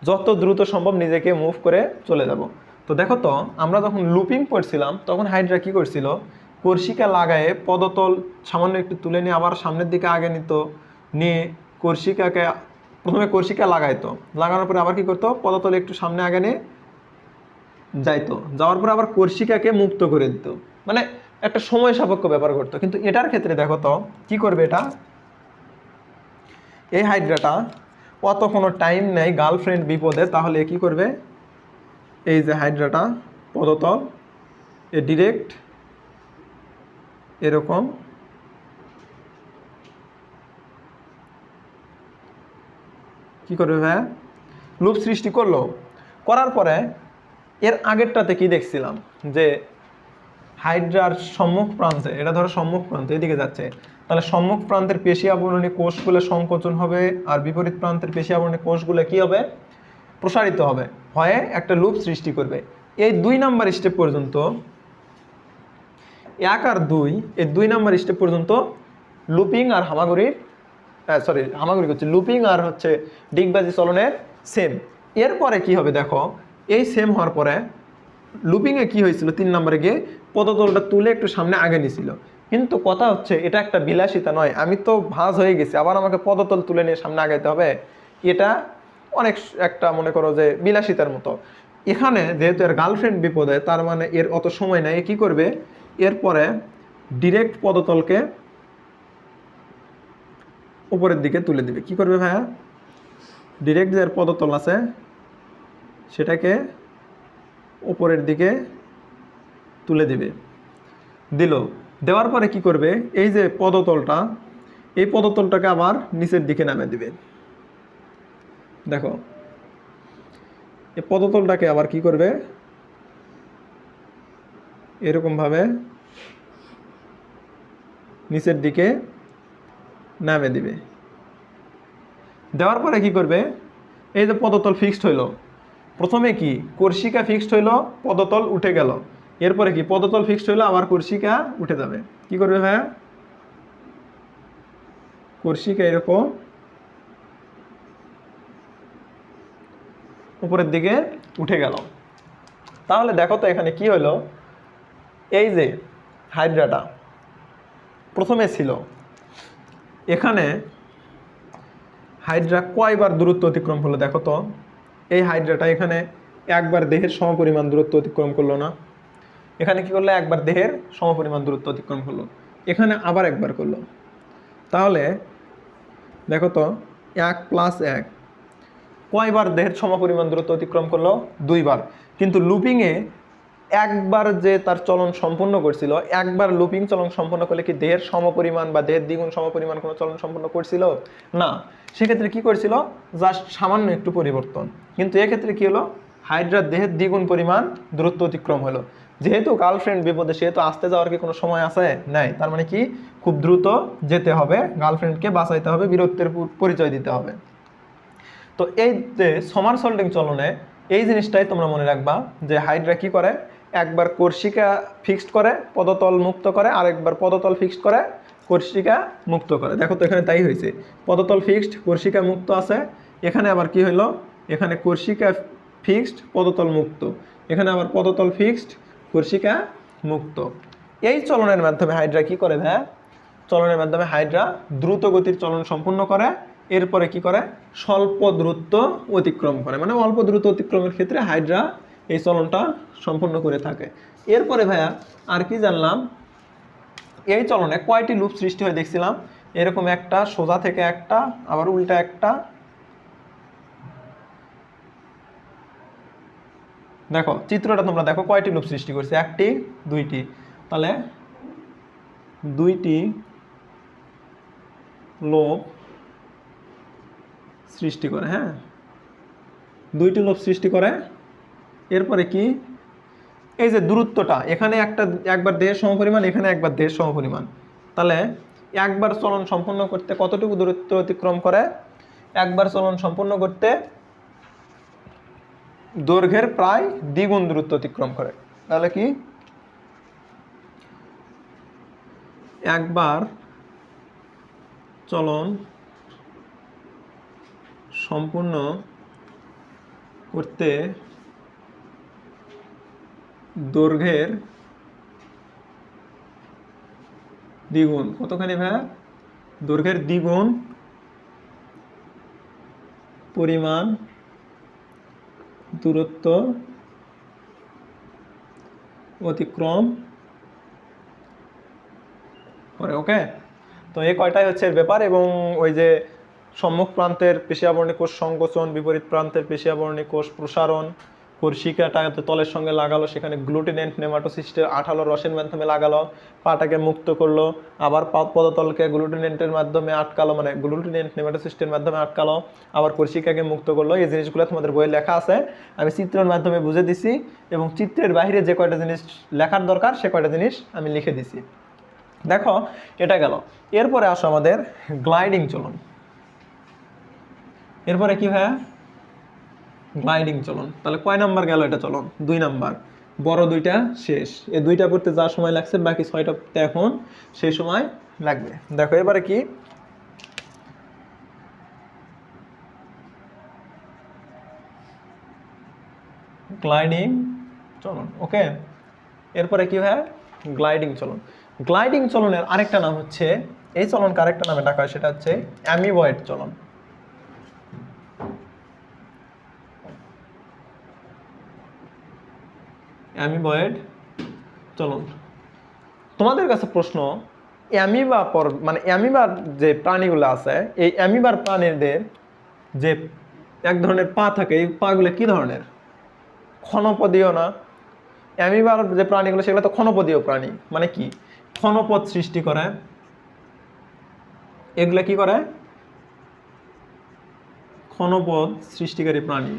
যত দ্রুত সম্ভব নিজেকে মুভ করে চলে যাব। তো দেখো তো, আমরা যখন লুপিং পড়ছিলাম তখন হাইড্রা কি করছিল, কর্ষিকা লাগায়ে পদতল সামান্য একটু তুলে নিয়ে আবার সামনের দিকে আগে নিত, নিয়ে কর্ষিকাকে প্রথমে কর্ষিকা লাগাইতো, লাগানোর পরে আবার কি করতো, পদতলে একটু সামনে আগে নিয়ে যাইতো, যাওয়ার পর আবার কর্ষিকাকে মুক্ত করে দিত। মানে একটা সময় সাপেক্ষ ব্যাপার করতো। কিন্তু এটার ক্ষেত্রে দেখো তো কি করবে, এটা এই হাইড্রাটা অত কোনো টাইম নেই, গার্লফ্রেন্ড বিপদে, তাহলে কি করবে, এই যে হাইড্রাটা পদতল এ ডিরেক্ট এরকম কি করবে ভাইয়া, লুপ সৃষ্টি করলো। করার পরে এর আগেরটাতে কি দেখছিলাম, যে হাইড্রার সম্মুখ প্রান্তে, এটা ধরো সম্মুখ প্রান্ত এদিকে যাচ্ছে, তাহলে সম্মুখ প্রান্তের পেশি আবরণী কোষগুলো সংকোচন হবে, আর বিপরীত প্রান্তের পেশি আবরণী কোষগুলো কি হবে, প্রসারিত হবে, হয়ে একটা লুপ সৃষ্টি করবে। এই 2 নাম্বার স্টেপ পর্যন্ত, 1 আর 2, এই 2 নাম্বার স্টেপ পর্যন্ত লুপিং আর হামাগুড়ির হামাগুড়ি হচ্ছে লুপিং আর হচ্ছে ডিগবাজি চলনের সেম। এরপরে কি হবে দেখো, এই সেম হওয়ার পরে লুপিংয়ে কি হয়েছিল, 3 নম্বরে গিয়ে পদতলটা তুলে একটু সামনে আগে নিছিল। কিন্তু কথা হচ্ছে এটা একটা বিলাসিতা নয়, আমি তো ভাঁজ হয়ে গেছি, আবার আমাকে পদতল তুলে নিয়ে সামনে আগাইতে হবে, এটা অনেক একটা মনে করো যে বিলাসিতার মতো। এখানে যেহেতু এর গার্লফ্রেন্ড বিপদে, তার মানে এর অত সময় নেই, কি করবে, এরপরে ডিরেক্ট পদতলকে উপরের দিকে তুলে দিবে। কি করবে ভাইয়া, ডিরেক্ট যে পদতল আছে সেটাকে উপরের দিকে তুলে দিবে। দেওয়ার পরে কি করবে, এই যে পদতলটা, এই পদতলটাকে আবার নিচের দিকে নামে দিবে। দেখো, এই পদতলটাকে আবার কি করবে, এরকম ভাবে নিচের দিকে নামে দিবে। দেওয়ার পরে কি করবে, এই যে পদতল ফিক্সড হইলো, প্রথমে কি কর্ষিকা ফিক্সড হইলো, পদতল উঠে গেল, এরপরে কি পদতল ফিক্সড হইলো, আবার কর্ষিকা উঠে যাবে। কি করবে ভাইয়া, কর্ষিকা এরকম উপরের দিকে উঠে গেল। তাহলে দেখো তো এখানে কি হলো, এই যে হাইড্রাটা প্রথমে ছিল, এখানে হাইড্রা কয়বার দূরত্ব অতিক্রম করলো দেখো তো। এই হাইড্রাটা এখানে একবার দেহের সমপরিমাণ দূরত্ব অতিক্রম করলো না, এখানে কি করলো, একবার দেহের সমপরিমাণ দূরত্ব অতিক্রম করলো, এখানে আবার একবার করলো। তাহলে দেখো তো 1 + 1 কয়বার দেহের সমপরিমাণ দূরত্ব অতিক্রম করলো, 2 বার। কিন্তু লুপিংয়ে একবার যে তার চলন সম্পন্ন করছিল, একবার লুপিং চলন সম্পন্ন করলে কি দেহের সমপরিমাণ বা দেহের দ্বিগুণ সমপরিমাণ কোনো চলন সম্পন্ন করছিল না। সেক্ষেত্রে কি করছিল, জাস্ট সামান্য একটু পরিবর্তন। কিন্তু এক্ষেত্রে কি হলো, হাইড্রার দেহের দ্বিগুণ পরিমাণ দূরত্ব অতিক্রম হলো। যেহেতু গার্লফ্রেন্ড বিপদে, সেহেতু আসতে যাওয়ার কি কোনো সময় আছে, নাই। তার মানে কি খুব দ্রুত যেতে হবে, গার্লফ্রেন্ডকে বাঁচাইতে হবে, বীরত্বের পরিচয় দিতে হবে। তো এই যে সমারসল্টিং চলনে এই জিনিসটাই তোমরা মনে রাখবা, যে হাইড্রা কি করে, একবার কর্ষিকা ফিক্সড করে পদতল মুক্ত করে, আরেকবার পদতল ফিক্সড করে কোর্সিকা মুক্ত করে। দেখো তো এখানে তাই হয়েছে, পদতল ফিক্সড কোর্সিকা মুক্ত আছে, এখানে আবার কি হইলো, এখানে কোর্সিকা ফিক্সড পদতল মুক্ত, এখানে আবার পদতল ফিক্সড কোর্সিকা মুক্ত। এই চলনের মাধ্যমে হাইড্রা কি করে ভাই, চলনের মাধ্যমে হাইড্রা দ্রুত গতির চলন সম্পূর্ণ করে, এরপরে কি করে স্বল্প দূরত্ব অতিক্রম করে, মানে অল্প দূরত্ব অতিক্রমের ক্ষেত্রে হাইড্রা এই চলনটা সম্পূর্ণ করে থাকে। এরপরে ভাইয়া আর কি জানলাম, এই চলনে কয়টি লুপ সৃষ্টি হয় দেখছিলাম, এরকম একটা সোজা থেকে একটা, আবার উল্টা একটা, দেখো চিত্রটা তোমরা দেখো কয়টি লুপ সৃষ্টি করছে, একটি দুইটি, তাহলে দুইটি লুপ সৃষ্টি করে, হ্যাঁ দুইটি লুপ সৃষ্টি করে। এরপরে কি, এই যে দূরত্বটা এখানে একবার দেহের সমপরিমাণ, এখানে একবার দেহের সমপরিমাণ, তাহলে একবার চলন সম্পূর্ণ করতে কতটুকু দূরত্ব অতিক্রম করে, একবার চলন সম্পূর্ণ করতে দৈর্ঘ্যের প্রায় দ্বিগুণ দূরত্ব অতিক্রম করে। তাহলে কি একবার চলন সম্পূর্ণ করতে দৈর্ঘ্যের দ্বিগুণ, কতখানি ভাই, দৈর্ঘ্যের দ্বিগুণ পরিমাণ দূরত্ব অতিক্রম করে। ওকে, তো এই কয়টাই হচ্ছে ব্যাপার। এবং ওই যে সম্মুখ প্রান্তের পেশিয়াবরণী কোষ সংকোচন, বিপরীত প্রান্তের পেশিয়াবরণী কোষ প্রসারণ, কোর্সিকাটা তলের সঙ্গে লাগালো, সেখানে গ্লুটিনেন্ট নেমাটোসিস্টের আঠালো রসের মাধ্যমে লাগালো, পাটাকে মুক্ত করলো, আবার পদতলকে গ্লুটিনেন্টের মাধ্যমে আটকালো, মানে গ্লুটিনেন্ট নেমাটোসিস্টের মাধ্যমে আটকালো, আবার কোর্সিকাকে মুক্ত করলো। এই জিনিসগুলো তোমাদের বইয়ে লেখা আছে, আমি চিত্রের মাধ্যমে বুঝে দিছি, এবং চিত্রের বাইরে যে কয়টা জিনিস লেখার দরকার সে কয়টা জিনিস আমি লিখে দিছি। দেখো এটা গেল, এরপরে আসো আমাদের গ্লাইডিং চলন। এরপরে কি হয়, গ্লাইডিং চলন। তাহলে কয় নাম্বার গেল এটা চলন, 2 নাম্বার, বড় দুইটা শেষ, এই দুইটা পড়তে যা সময় লাগছে বাকি 6টা এখন সেই সময় লাগবে। দেখো এবারে কি, গ্লাইডিং চলন। ওকে, এরপরে কি হয়, গ্লাইডিং চলন। গ্লাইডিং চলনের আরেকটা নাম হচ্ছে, এই চলনকে আরেকটা নামে ডাকা হয়, সেটা হচ্ছে অ্যামিবয়েড চলন। অ্যামিবয়েড চলন। তোমাদের কাছে প্রশ্ন, অ্যামিবা মানে অ্যামিবার যে প্রাণীগুলো আছে, এই অ্যামিবার প্রাণীদের যে এক ধরনের পা থাকে, এই পাগুলো কি ধরনের, ক্ষণপদীয় না? অ্যামিবার যে প্রাণীগুলো সেগুলো তো ক্ষণপদীয় প্রাণী, মানে কি ক্ষণপদ সৃষ্টি করে, এগুলা কি করে, ক্ষণপদ সৃষ্টিকারী প্রাণী।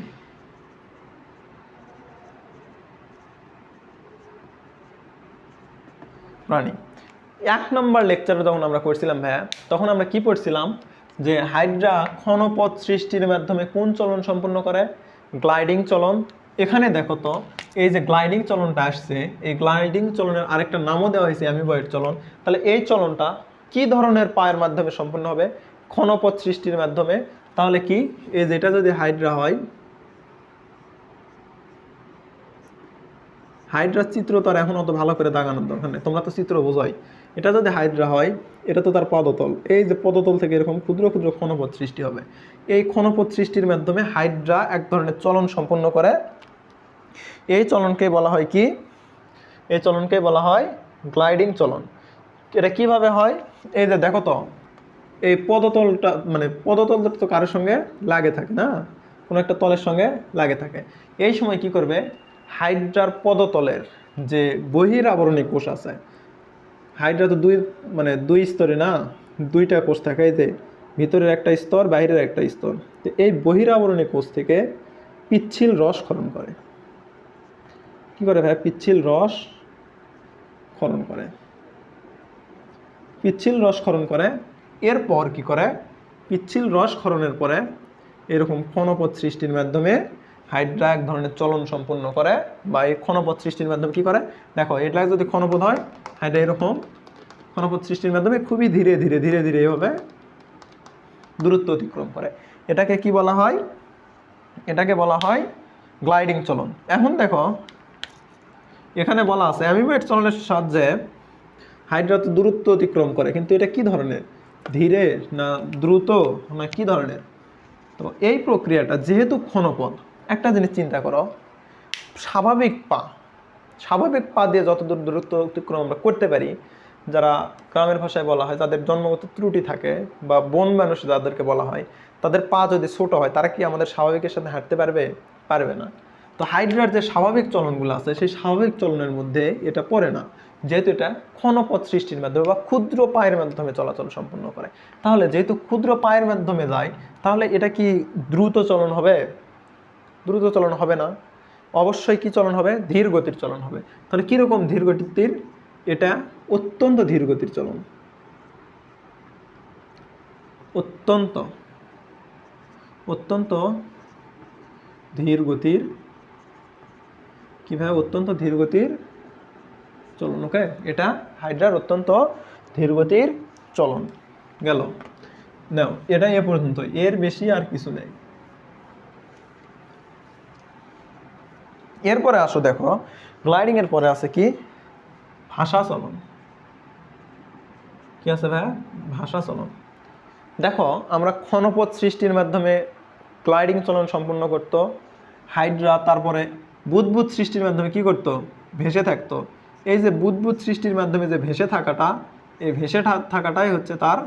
প্রাণী 1 নম্বর লেকচারে যখন আমরা করছিলাম ভাইয়া, তখন আমরা কি পড়ছিলাম, যে হাইড্রা ক্ষণপদ সৃষ্টির মাধ্যমে কোন চলন সম্পন্ন করে, গ্লাইডিং চলন। এখানে দেখো তো এই যে গ্লাইডিং চলনটা আসছে, এই গ্লাইডিং চলনের আরেকটা নামও দেওয়া হয়েছে অ্যামিবয়েড চলন। তাহলে এই চলনটা কি ধরনের পায়ের মাধ্যমে সম্পন্ন হবে, ক্ষণপদ সৃষ্টির মাধ্যমে। তাহলে কি, এই যেটা যদি হাইড্রা হয়, হাইড্রার চিত্র তো আর এখন অত ভালো করে দাগানোর দরকার নেই, তোমরা তো চিত্র বোঝাই। এটা যদি হাইড্রা হয়, এটা তো তার পদতল, এই যে পদতল থেকে এরকম ক্ষুদ্র ক্ষুদ্র ক্ষণপদ সৃষ্টি হবে। এই ক্ষণপদ সৃষ্টির মাধ্যমে হাইড্রা এক ধরনের চলন সম্পন্ন করে। এই চলনকে বলা হয় কি, এই চলনকে বলা হয় গ্লাইডিং চলন। এটা কিভাবে হয়, এই যে দেখো তো, এই পদতলটা মানে পদতলটা তো কারোর সঙ্গে লাগে থাকে না, কোনো একটা তলের সঙ্গে লাগে থাকে। এই সময় কি করবে, হাইড্রার পদতলের যে বহির আবরণী কোষ আছে, হাইড্রা তো দুই স্তরে না, 2টা কোষ থাকে, এই যে ভিতরের একটা স্তর, বাইরের একটা স্তর। তো এই বহির আবরণী কোষ থেকে পিচ্ছিল রস ক্ষরণ করে। কি করে ভাই, পিচ্ছিল রস ক্ষরণ করে, পিচ্ছিল রস ক্ষরণ করে। এরপর কি করে, পিচ্ছিল রস ক্ষরণের পরে এরকম ক্ষণপদ সৃষ্টির মাধ্যমে হাইড্রা এক ধরনের চলন সম্পন্ন করে, বা এই ক্ষণপদ সৃষ্টির মাধ্যমে কি করে, দেখো এটা যদি ক্ষণপদ হয়, হাইড্রা এরকম ঘনপথ সৃষ্টির মাধ্যমে খুবই ধীরে ধীরে ধীরে ধীরে এভাবে দূরত্ব অতিক্রম করে। এটাকে কি বলা হয়? এটাকে বলা হয় গ্লাইডিং চলন। এখন দেখো এখানে বলা আছে অ্যামিবোয়েড চলনের সাহায্যে হাইড্রা তো দূরত্ব অতিক্রম করে, কিন্তু এটা কি ধরনের? ধীরে না দ্রুত না কি ধরনের? তো এই প্রক্রিয়াটা যেহেতু ক্ষণপথ, একটা জিনিস চিন্তা করো, স্বাভাবিক পা দিয়ে যতদূর দূরত্ব অতিক্রম আমরা করতে পারি, যারা গ্রামের ভাষায় বলা হয় তাদের জন্মগত ত্রুটি থাকে বা বন মানুষ যাদেরকে বলা হয়, তাদের পা যদি ছোট হয় তারা কি আমাদের স্বাভাবিকের সাথে হাঁটতে পারবে? পারবে না। তো হাইড্রার যে স্বাভাবিক চলনগুলো আছে সেই স্বাভাবিক চলনের মধ্যে এটা পড়ে না, যেহেতু এটা ক্ষণপথ সৃষ্টির মাধ্যমে বা ক্ষুদ্র পায়ের মাধ্যমে চলাচল সম্পন্ন করে। তাহলে যেহেতু ক্ষুদ্র পায়ের মাধ্যমে যায়, তাহলে এটা কি দ্রুত চলন হবে? দ্রুত চলন হবে না, অবশ্যই কি চলন হবে? ধীর গতির চলন হবে। তাহলে কীরকম ধীর গতির? এটা অত্যন্ত ধীর গতির চলন, অত্যন্ত অত্যন্ত ধীর গতির। কীভাবে? অত্যন্ত ধীর গতির চলন। ওকে, এটা হাইড্রার অত্যন্ত ধীর গতির চলন গেল। নাও এটা এ পর্যন্ত, এর বেশি আর কিছু নেই। এরপরে আসো দেখো, গ্লাইডিং এর পরে আছে কি? ভাষা চলন। কি আছে ভাইয়া? ভাষা চলন। দেখো আমরা ক্ষণপথ সৃষ্টির মাধ্যমে গ্লাইডিং চলন সম্পন্ন করত হাইড্রা, তারপরে বুদবুদ সৃষ্টির মাধ্যমে কি করত? ভেসে থাকতো। এই যে বুদবুদ সৃষ্টির মাধ্যমে যে ভেসে থাকাটা, এই ভেসে থাকাটাই হচ্ছে তার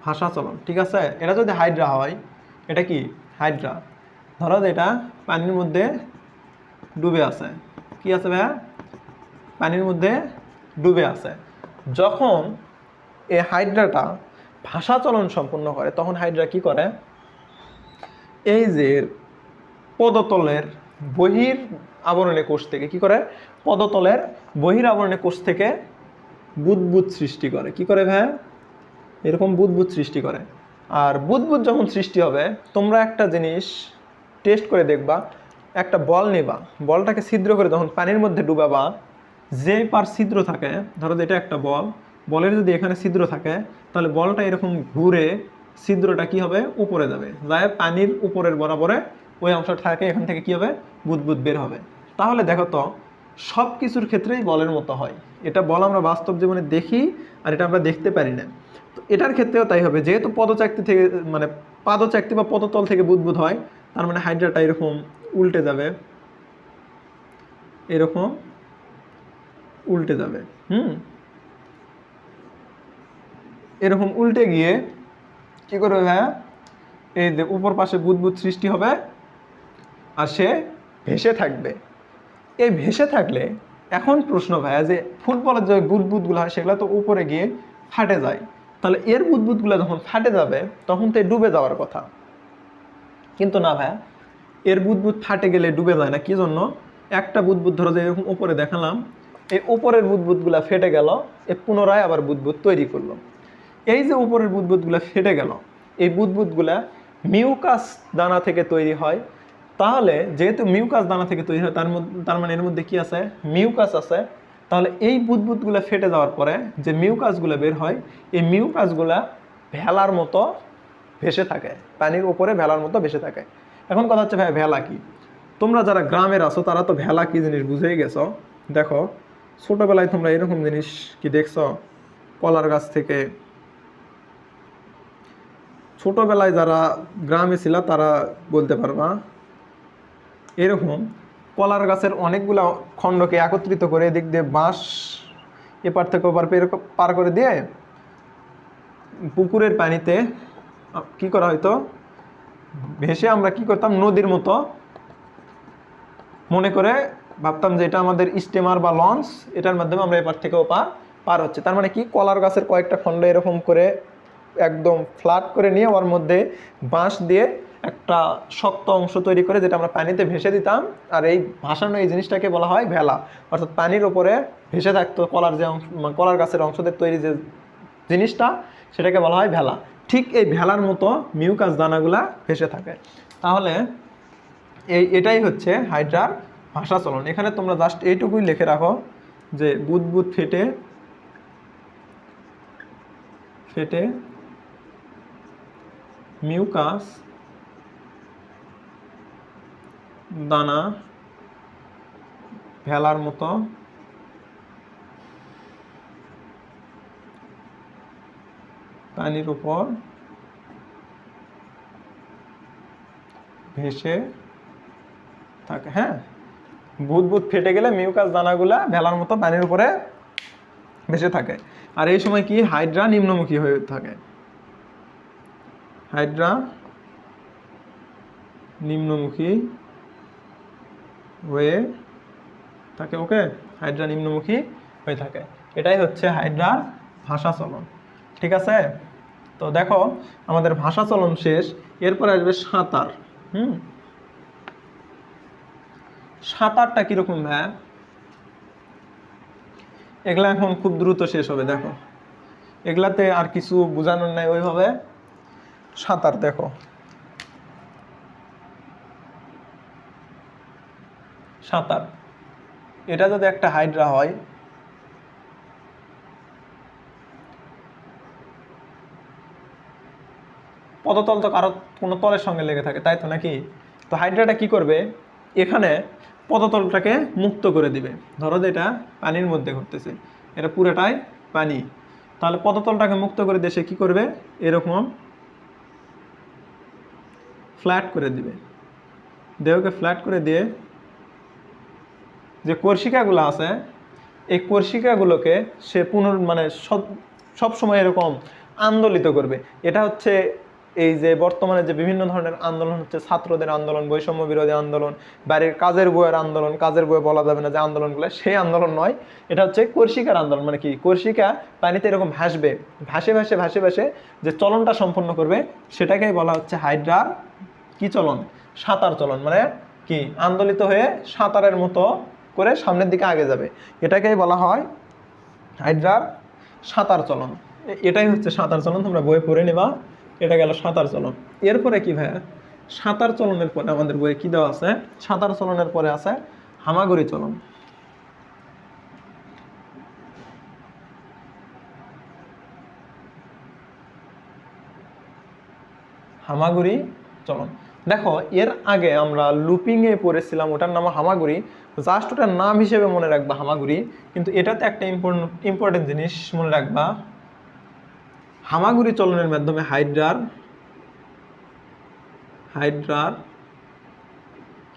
ভাষা চলন। ঠিক আছে, এটা যদি হাইড্রা হয়, এটা কি? হাইড্রা। ধরো এটা পানির মধ্যে ডুবে আছে। কি আছে ভাইয়া? পানির মধ্যে ডুবে আছে। যখন এই হাইড্রাটা ভাষা চলন সম্পন্ন করে, তখন হাইড্রা কি করে? এই যে পদতলের বহির আবরণী কোষ থেকে কি করে? পদতলের বহির আবরণী কোষ থেকে বুদবুদ সৃষ্টি করে। কি করে ভাইয়া? এরকম বুদবুদ সৃষ্টি করে। আর বুদবুদ যখন সৃষ্টি হবে, তোমরা একটা জিনিস টেস্ট করে দেখবা, একটা বল নেবা, বলটাকে ছিদ্র করে যখন পানির মধ্যে ডুবাবা, যে পার ছিদ্র থাকে, ধরো এটা একটা বল, বলের যদি এখানে ছিদ্র থাকে, তাহলে বলটা এরকম ঘুরে ছিদ্রটা কি হবে? উপরে যাবে, যায় পানির উপরের বরাবরে ওই অংশটা থাকে, এখান থেকে কি হবে? বুদবুদ বের হবে। তাহলে দেখো তো, সব কিছুর ক্ষেত্রেই বলের মতো হয়। এটা বল আমরা বাস্তব জীবনে দেখি, আর এটা আমরা দেখতে পারি না। তো এটার ক্ষেত্রেও তাই হবে, যেহেতু পদচাকতি থেকে মানে পাদচাকতি বা পদতল থেকে বুদবুদ হয়, তার মানে হাইড্রাটা এরকম উল্টে যাবে, এরকম উল্টে যাবে। এরকম উল্টে গিয়ে কি করবে ভাইয়া? এই যে উপর পাশে বুদবুদ সৃষ্টি হবে, আর সে ভেসে থাকবে। এই ভেসে থাকলে এখন প্রশ্ন ভাইয়া, যে ফুটবলের যে বুদবুদগুলো হয় সেগুলো তো উপরে গিয়ে ফাটে যায়, তাহলে এর বুদবুদগুলো যখন ফাটে যাবে তখন তো ডুবে যাওয়ার কথা। কিন্তু না ভাইয়া, এর বুদবুদ ফাটে গেলে ডুবে যায় না। কি জন্য? একটা বুদবুদ ধরো যে এরকম উপরে দেখালাম, এই উপরের বুদবুদগুলো ফেটে গেল, এ পুনরায় আবার বুদবুদ তৈরি করলো। এই যে উপরের বুদবুদগুলো ফেটে গেল, এই বুদবুদগুলা মিউকাস দানা থেকে তৈরি হয়। তাহলে যেহেতু মিউকাস দানা থেকে তৈরি হয়, তার মানে এর মধ্যে কি আছে? মিউকাস আছে। তাহলে এই বুদবুদগুলো ফেটে যাওয়ার পরে যে মিউকাসগুলো বের হয়, এই মিউকাসগুলা ভেলার মতো ভেসে থাকে, পানির উপরে ভেলার মতো ভেসে থাকে। এখন কথা হচ্ছে ভাই, ভেলা কি? তোমরা যারা গ্রামের আছো তারা তো ভেলা কি জিনিস বুঝেই গেছো। দেখো ছোটবেলায় তোমরা এরকম জিনিস কি দেখছো? কলার গাছ থেকে, ছোটবেলায় যারা গ্রামে ছিল তারা বলতে পারবা, এরকম কলার গাছের অনেকগুলো খণ্ডকে একত্রিত করে এদিক দিয়ে বাঁশ এপার থেকে ওপার পার করে দিয়ে পুকুরের পানিতে কি করা হয়তো? ভেসে আমরা কি করতাম? নদীর মতো মনে করে ভাবতাম যে এটা আমাদের স্টিমার বা লঞ্চ, এটার মাধ্যমে আমরা এপার থেকে ওপার পার হচ্ছে। তার মানে কি? কলার গাছের কয়েকটা খণ্ড এরকম করে একদম ফ্ল্যাট করে নিয়ে ওর মধ্যে বাঁশ দিয়ে একটা শক্ত অংশ তৈরি করে, যেটা আমরা পানিতে ভেসে দিতাম। আর এই ভাসানো এই জিনিসটাকে বলা হয় ভেলা। অর্থাৎ পানির ওপরে ভেসে থাকতো কলার যে অংশ, কলার গাছের অংশদের তৈরি যে জিনিসটা, সেটাকে বলা হয় ভেলা। ঠিক এই ভেলার মতো মিউকাস দানাগুলা ভেসে থাকে। তাহলে এটাই হচ্ছে হাইড্রার ভাষা চলন। এখানে তোমরা জাস্ট এইটুকুই লিখে রাখো যে বুদবুদ ফেটে ফেটে মিউকাস দানা ভেলার মতো পানির উপর ভেসে থাকে। হ্যাঁ, বুদবুদ ফেটে গেলে মিউকাস দানাগুলা ভেলার মতো পানির উপরে ভেসে থাকে। আর এই সময় কি হাইড্রা নিম্নমুখী হয়ে থাকে, হাইড্রা নিম্নমুখী হয়ে থাকে। ওকে, হাইড্রা নিম্নমুখী হয়ে থাকে। এটাই হচ্ছে হাইড্রার ভাষা চলন। ঠিক আছে, তো দেখো আমাদের ভাষা চলন শেষ, এরপরে আসবে সাঁতার। সাঁতারটা কিরকম ভাই? এগুলা এখন খুব দ্রুত শেষ হবে। দেখো এগুলাতে আর কিছু বোঝানোর নাই ওইভাবে। সাঁতার দেখো, সাঁতার এটা যদি একটা হাইড্রা হয়, পদতল তো কারো কোনো তলের সঙ্গে লেগে থাকে, তাই তো নাকি? তো হাইড্রাটা কি করবে, এখানে পদতলটাকে মুক্ত করে দিবে। ধরো যে এটা পানির মধ্যে ঘটতেছে, এটা পুরোটাই পানি, তাহলে পদতলটাকে মুক্ত করে দিয়ে সে কি করবে, এরকম ফ্ল্যাট করে দিবে। দেহকে ফ্ল্যাট করে দিয়ে যে কোর্সিকাগুলো আছে, এই কোর্সিকাগুলোকে সে মানে সব সময় এরকম আন্দোলিত করবে। এটা হচ্ছে এই যে বর্তমানে যে বিভিন্ন ধরনের আন্দোলন হচ্ছে, ছাত্রদের আন্দোলন, বৈষম্য বিরোধী আন্দোলন, বাড়ির কাজের বইয়ের আন্দোলন, কাজের বইয়ে বলা যাবে না যে আন্দোলনগুলো, সেই আন্দোলন নয়। এটা হচ্ছে কোর্সিকার আন্দোলন। মানে কি, কোর্সিকা পানিতে এরকম ভাসবে, ভাসে ভাসে ভাসে ভাসে যে চলনটা সম্পন্ন করবে, সেটাকেই বলা হচ্ছে হাইড্রার কি চলন, সাঁতার চলন। মানে কি, আন্দোলিত হয়ে সাঁতারের মতো করে সামনের দিকে আগে যাবে, এটাকেই বলা হয় হাইড্রার সাঁতার চলন। এটাই হচ্ছে সাঁতার চলন, তোমরা বইয়ে পড়ে নেবা। এটা গেল সাঁতার চলন। এরপরে কি ভাইয়া, সাঁতার চলনের পরে আমাদের বইয়ে কি দেওয়া আছে, সাঁতার চলনের পরে আছে হামাগুড়ি চলন। হামাগুড়ি চলন। দেখো এর আগে আমরা লুপিংয়ে পড়েছিলাম, ওটার নাম হামাগুড়ি। জাস্ট ওটার নাম হিসেবে মনে রাখবা হামাগুড়ি, কিন্তু এটাতে একটা ইম্পর্টেন্ট জিনিস মনে রাখবা। হামাগুড়ি চলনের মাধ্যমে হাইড্রার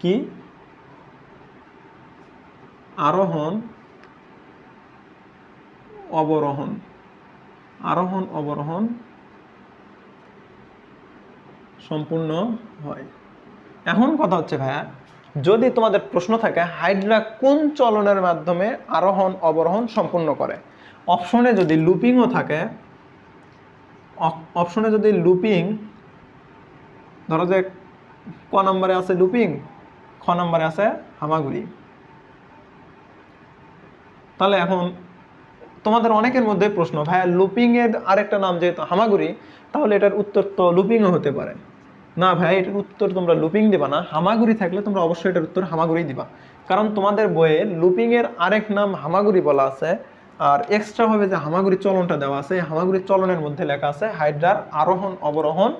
কি আরোহণ অবরোহণ সম্পূর্ণ হয়। এখন কথা হচ্ছে ভাইয়া, যদি তোমাদের প্রশ্ন থাকে হাইড্রা কোন চলনের মাধ্যমে আরোহণ অবরোহণ সম্পূর্ণ করে, অপশনে যদি লুপিংও থাকে, অপশনে যদি লুপিং, ধরো যে ক নম্বরে আছে লুপিং, খ নম্বরে আছে হামাগুড়ি, তাহলে এখন তোমাদের অনেকের মধ্যে প্রশ্ন, ভাইয়া লুপিং এর আরেকটা নাম যেহেতু হামাগুড়ি, তাহলে এটার উত্তর তো লুপিংও হতে পারে। না ভাই, এটার উত্তর তোমরা লুপিং দিবা না, হামাগুড়ি থাকলে তোমরা অবশ্যই এটার উত্তর হামাগুড়ি দিবা। কারণ তোমাদের বইয়ে লুপিং এর আরেক নাম হামাগুড়ি বলা আছে, আর এক্সট্রা ভাবে যে হামাগুড়ি চলনটা দেওয়া আছে, হামাগুড়ি চলনের মধ্যে লেখা আছে হাইড্রার আরোহণ অবরোহণ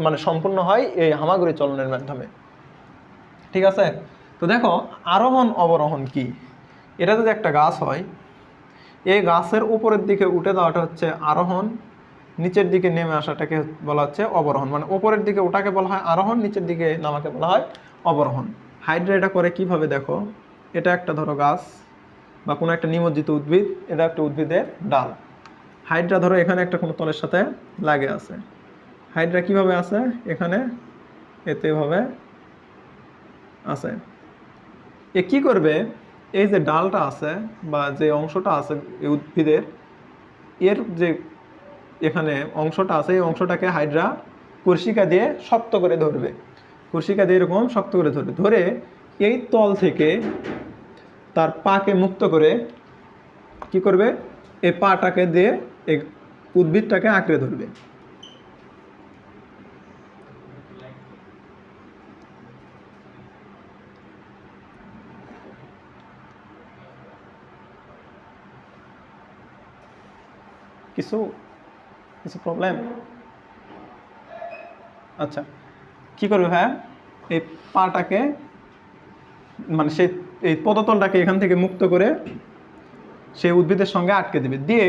মানে সম্পূর্ণ হয় এই হামাগুড়ি চলনের মাধ্যমে। ঠিক আছে, তো দেখো আরোহণ অবরোহণ কি, এটা যদি একটা গাছ হয়, এই গাছের উপরের দিকে উঠে যাওয়াটা হচ্ছে আরোহণ, নিচের দিকে নেমে আসাটাকে বলা হচ্ছে অবরোহণ। মানে উপরের দিকে ওটাকে বলা হয় আরোহণ, নিচের দিকে নামাকে বলা হয় অবরোহণ। হাইড্রা এটা করে কিভাবে, দেখো এটা একটা ধরো গাছ বা কোনো একটা নিমজ্জিত উদ্ভিদ, এটা একটা উদ্ভিদের ডাল। হাইড্রা ধরো এখানে একটা কোনো তলের সাথে লাগে আছে, হাইড্রা কিভাবে আছে, এখানে এতে ভাবে আছে। এ কি করবে, এই যে ডালটা আছে বা যে অংশটা আছে এই উদ্ভিদের, এর যে এখানে অংশটা আছে, এই অংশটাকে হাইড্রা কর্ষিকা দিয়ে শক্ত করে ধরবে, কর্ষিকা দিয়ে এরকম শক্ত করে ধরবে, ধরে এই তল থেকে তার পাকে মুক্ত করে কি করবে, এই পাটাকে দিয়ে এই উদ্ভিদটাকে আঁকড়ে ধরবে। কিছু কিছু প্রবলেম? আচ্ছা, কি করবে ভাইয়া, এই পাটাকে মানে সেই এই পদতলটাকে এখান থেকে মুক্ত করে সেই উদ্ভিদের সঙ্গে আটকে দেবে, দিয়ে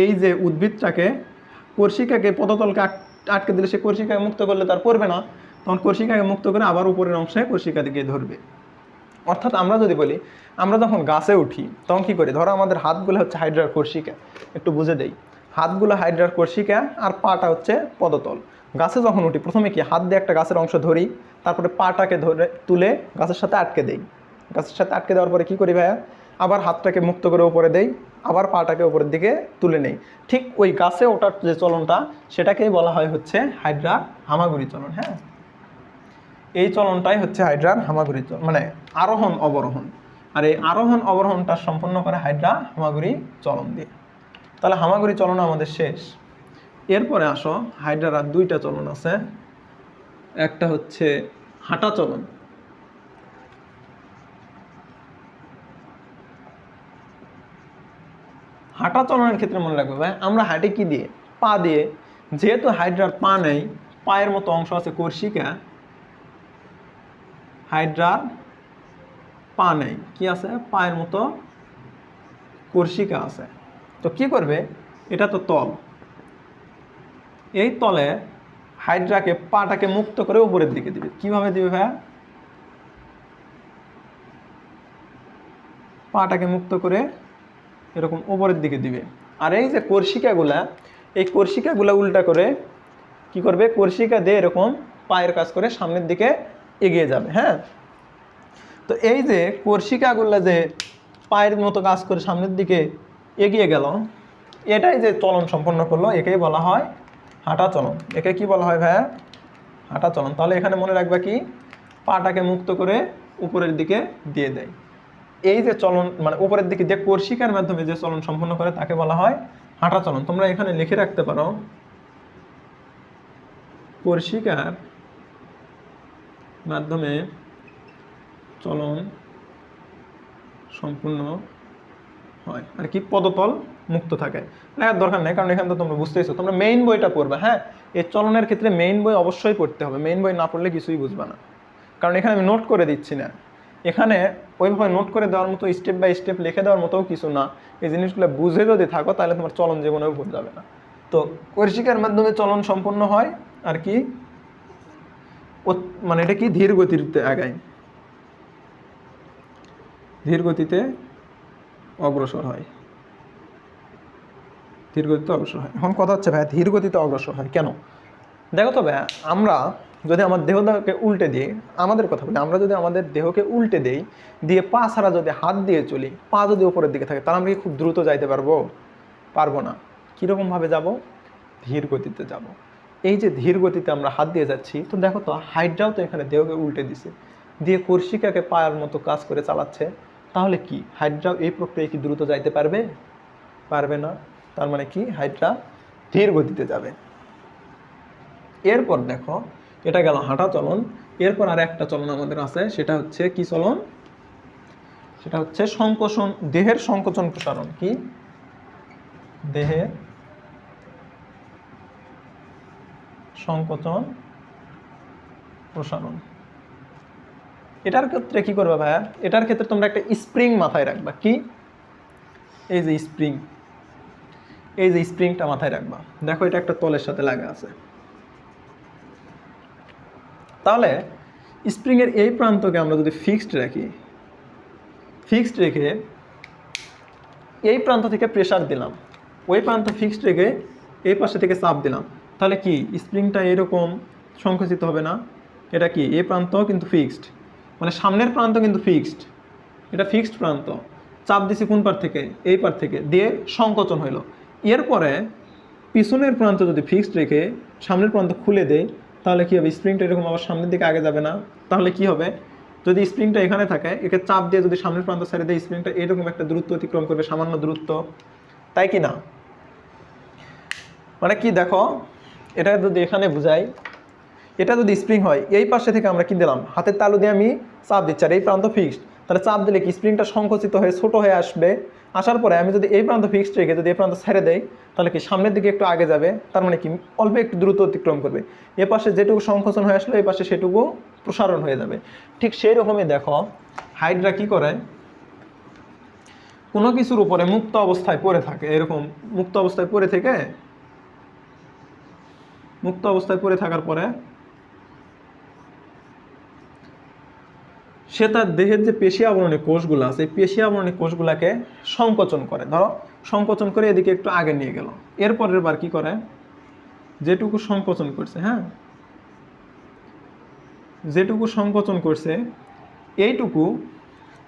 এই যে উদ্ভিদটাকে কর্ষিকাকে পদতলকে আটকে দিলে সে কর্ষিকাকে মুক্ত করলে তার পড়বে না, তখন কর্ষিকাকে মুক্ত করে আবার উপরের অংশে কর্ষিকা দিকে ধরবে। অর্থাৎ আমরা যদি বলি, আমরা যখন গাছে উঠি তখন কী করি, ধরো আমাদের হাতগুলো হচ্ছে হাইড্রার কর্ষিকা, একটু বুঝে দেই, হাতগুলো হাইড্রার কর্ষিকা আর পাটা হচ্ছে পদতল। গাছে যখন উঠি প্রথমে কি হাত দিয়ে একটা গাছের অংশ ধরি, তারপরে পাটাকে ধরে তুলে গাছের সাথে আটকে দেই, গাছের সাথে আটকে দেওয়ার পরে কী করি ভাইয়া, আবার হাতটাকে মুক্ত করে উপরে দেই, আবার পাটাকে উপরের দিকে তুলে নেই। ঠিক ওই গাছে ওঠার যে চলনটা সেটাকেই বলা হয় হচ্ছে হাইড্রার হামাগুড়ি চলন। হ্যাঁ, এই চলনটাই হচ্ছে হাইড্রার হামাগুড়ি চলন, মানে আরোহণ অবরোহণ। আর এই আরোহণ অবরোহণটা সম্পূর্ণ করে হাইড্রা হামাগুড়ি চলন দিয়ে। তাহলে হামাগুড়ি চলন আমাদের শেষ। এরপরে আসো, হাইড্রার আর দুইটা চলন আছে, একটা হচ্ছে হাঁটা চলন। হাঁটা চলনের ক্ষেত্রে মনে রাখবে ভাই, আমরা হাঁটি কি দিয়ে, পা দিয়ে। যেহেতু হাইড্রার পা নেই, পায়ের মতো অংশ আছে কর্ষিকা, হাইড্রার পা নেই, কি আছে, পায়ের মতো কর্ষিকা আছে। তো কি করবে, এটা তো তল, এই তলে হাইড্রাকে পাটাকে মুক্ত করে উপরের দিকে দিবে। কিভাবে দিবে ভাইয়া, পাটাকে মুক্ত করে এরকম উপরের দিকে দিবে। আর এই যে কর্ষিকাগুলা, এই কর্ষিকাগুলা উল্টা করে কি করবে, কর্ষিকা দিয়ে এরকম পায়ের কাজ করে সামনের দিকে এগিয়ে যাবে। হ্যাঁ, তো এই যে কর্ষিকাগুলা যে পায়ের মতো কাজ করে সামনের দিকে এগিয়ে গেল, এটাই যে চলন সম্পন্ন করলো, একেই বলা হয় হাঁটা চলন। একে কি বলা হয় ভাইয়া, হাঁটা চলন। তাহলে এখানে মনে রাখবা কি, পাটাকে মুক্ত করে উপরের দিকে দিয়ে দেয়। এই যে চলন মানে উপরের দিকে যে কর্ষিকার মাধ্যমে যে চলন সম্পন্ন করে তাকে বলা হয় হাঁটা চলন। তোমরা এখানে লিখে রাখতে পারো, কর্ষিকার মাধ্যমে চলন সম্পূর্ণ হয় আর কি, পদতল মুক্ত থাকে। লেখার দরকার নেই, কারণ এখানে তো তোমরা বুঝতেইছো, তোমরা মেইন বইটা পড়বে। হ্যাঁ, এই চলনের ক্ষেত্রে মেইন বই অবশ্যই পড়তে হবে, মেইন বই না পড়লে কিছুই বুঝবে না। কারণ এখানে আমি নোট করে দিচ্ছি না, এখানে ওইভাবে নোট করে দেওয়ার মতো স্টেপ বাই স্টেপ লিখে দেওয়ার মতোও কিছু না। এই জিনিসগুলো বুঝে যদি থাকো তাহলে তোমার চলন জীবনেও ভুল যাবে না। তো কর্ষিকার মাধ্যমে চলন সম্পন্ন হয় আর কি, মানে এটা কি ধীর গতিতে আগায়, ধীর গতিতে অগ্রসর হয়, ধীর গতিতে অগ্রসর হয়। এখন কথা হচ্ছে ভাইয়া, ধীর গতিতে অগ্রসর হয় কেন? দেখো তো ভাইয়া, আমরা যদি আমার দেহকে উল্টে দিই, আমাদের কথা বলি, আমরা যদি আমাদের দেহকে উল্টে দেই, দিয়ে পা ছাড়া যদি হাত দিয়ে চলি, পা যদি উপরের দিকে থাকে, তাহলে আমরা কি খুব দ্রুত যাইতে পারবো? পারবো না। কীরকমভাবে যাব? ধীর গতিতে যাব। এই যে ধীর গতিতে আমরা হাত দিয়ে যাচ্ছি, তো দেখো তো হাইড্রাও তো এখানে দেহকে উল্টে দিছে, দিয়ে কর্ষিকাকে পায়ের মতো কাজ করে চালাচ্ছে। তাহলে কি হাইড্রাও এই প্রক্রিয়ায় কি দ্রুত যাইতে পারবে? পারবে না। তার মানে কি, হাইড্রা ধীর গতিতে যাবে। এরপর দেখো, এটা গেল হাঁটা চলন। এরপর আর একটা চলন আমাদের আছে, সেটা হচ্ছে কি চলন, সেটা হচ্ছে সংকোচন, দেহের সংকোচন প্রসারণ। কি, দেহের সংকোচন প্রসারণ। এটার ক্ষেত্রে কি করবে ভাইয়া, এটার ক্ষেত্রে তোমরা একটা স্প্রিং মাথায় রাখবা। কি, এই যে স্প্রিং, এই যে স্প্রিংটা মাথায় রাখবা। দেখো এটা একটা তলের সাথে লাগা আছে। তাহলে স্প্রিংয়ের এই প্রান্তকে আমরা যদি ফিক্সড রাখি, ফিক্সড রেখে এই প্রান্ত থেকে প্রেসার দিলাম, ওই প্রান্ত ফিক্সড রেখে এই পাশে থেকে চাপ দিলাম, তাহলে কি স্প্রিংটা এরকম সংকুচিত হবে না? এটা কি, এই প্রান্ত কিন্তু ফিক্সড, মানে সামনের প্রান্ত কিন্তু ফিক্সড, এটা ফিক্সড প্রান্ত, চাপ দিছি কোন পার থেকে, এই পার থেকে, দিয়ে সংকোচন হইল। এরপরে পিছনের প্রান্ত যদি ফিক্সড রেখে সামনের প্রান্ত খুলে দেয়, তাহলে কি হবে, স্প্রিংটা এরকম আবার সামনের দিকে আগে যাবে না। তাহলে কি হবে, যদি স্প্রিংটা এখানে থাকে, একে চাপ দিয়ে যদি সামনের প্রান্ত ছেড়ে দেয়, স্প্রিংটা এরকম একটা দূরত্ব অতিক্রম করবে, সামান্য দূরত্ব, তাই কি না? মানে কি দেখো, এটা যদি এখানে বুঝাই, এটা যদি স্প্রিং হয়, এই পাশে থেকে আমরা কি দিলাম, হাতের তালু দিয়ে আমি চাপ দিচ্ছি, আর এই প্রান্ত ফিক্সড, তাহলে চাপ দিলে কি স্প্রিংটা সংকুচিত হয়ে ছোট হয়ে আসবে, আসার পরে আমি যদি এই প্রান্ত ফিক্সড রেখে যদি এই প্রান্ত ছেড়ে দেই, তাহলে কি সামনের দিকে একটু আগে যাবে, তার মানে কি অল্প একটু দ্রুত অতিক্রম করবে। এ পাশে যেটুকু সংকোচন হয়ে আসলো এই পাশে সেটুকু প্রসারণ হয়ে যাবে। ঠিক সেই রকমই দেখো হাইড্রা কি করে, কোনো কিছুর উপরে মুক্ত অবস্থায় পড়ে থাকে, এরকম মুক্ত অবস্থায় পড়ে থাকার পরে সে তার দেহের যে পেশি আবরণী কোষগুলো আছে এই পেশি আবরণী কোষগুলাকে সংকোচন করে, ধরো সংকোচন করে এদিকে একটু আগে নিয়ে গেল। এরপরের বার কি করে, যেটুকু সংকোচন করছে, হ্যাঁ যেটুকু সংকোচন করছে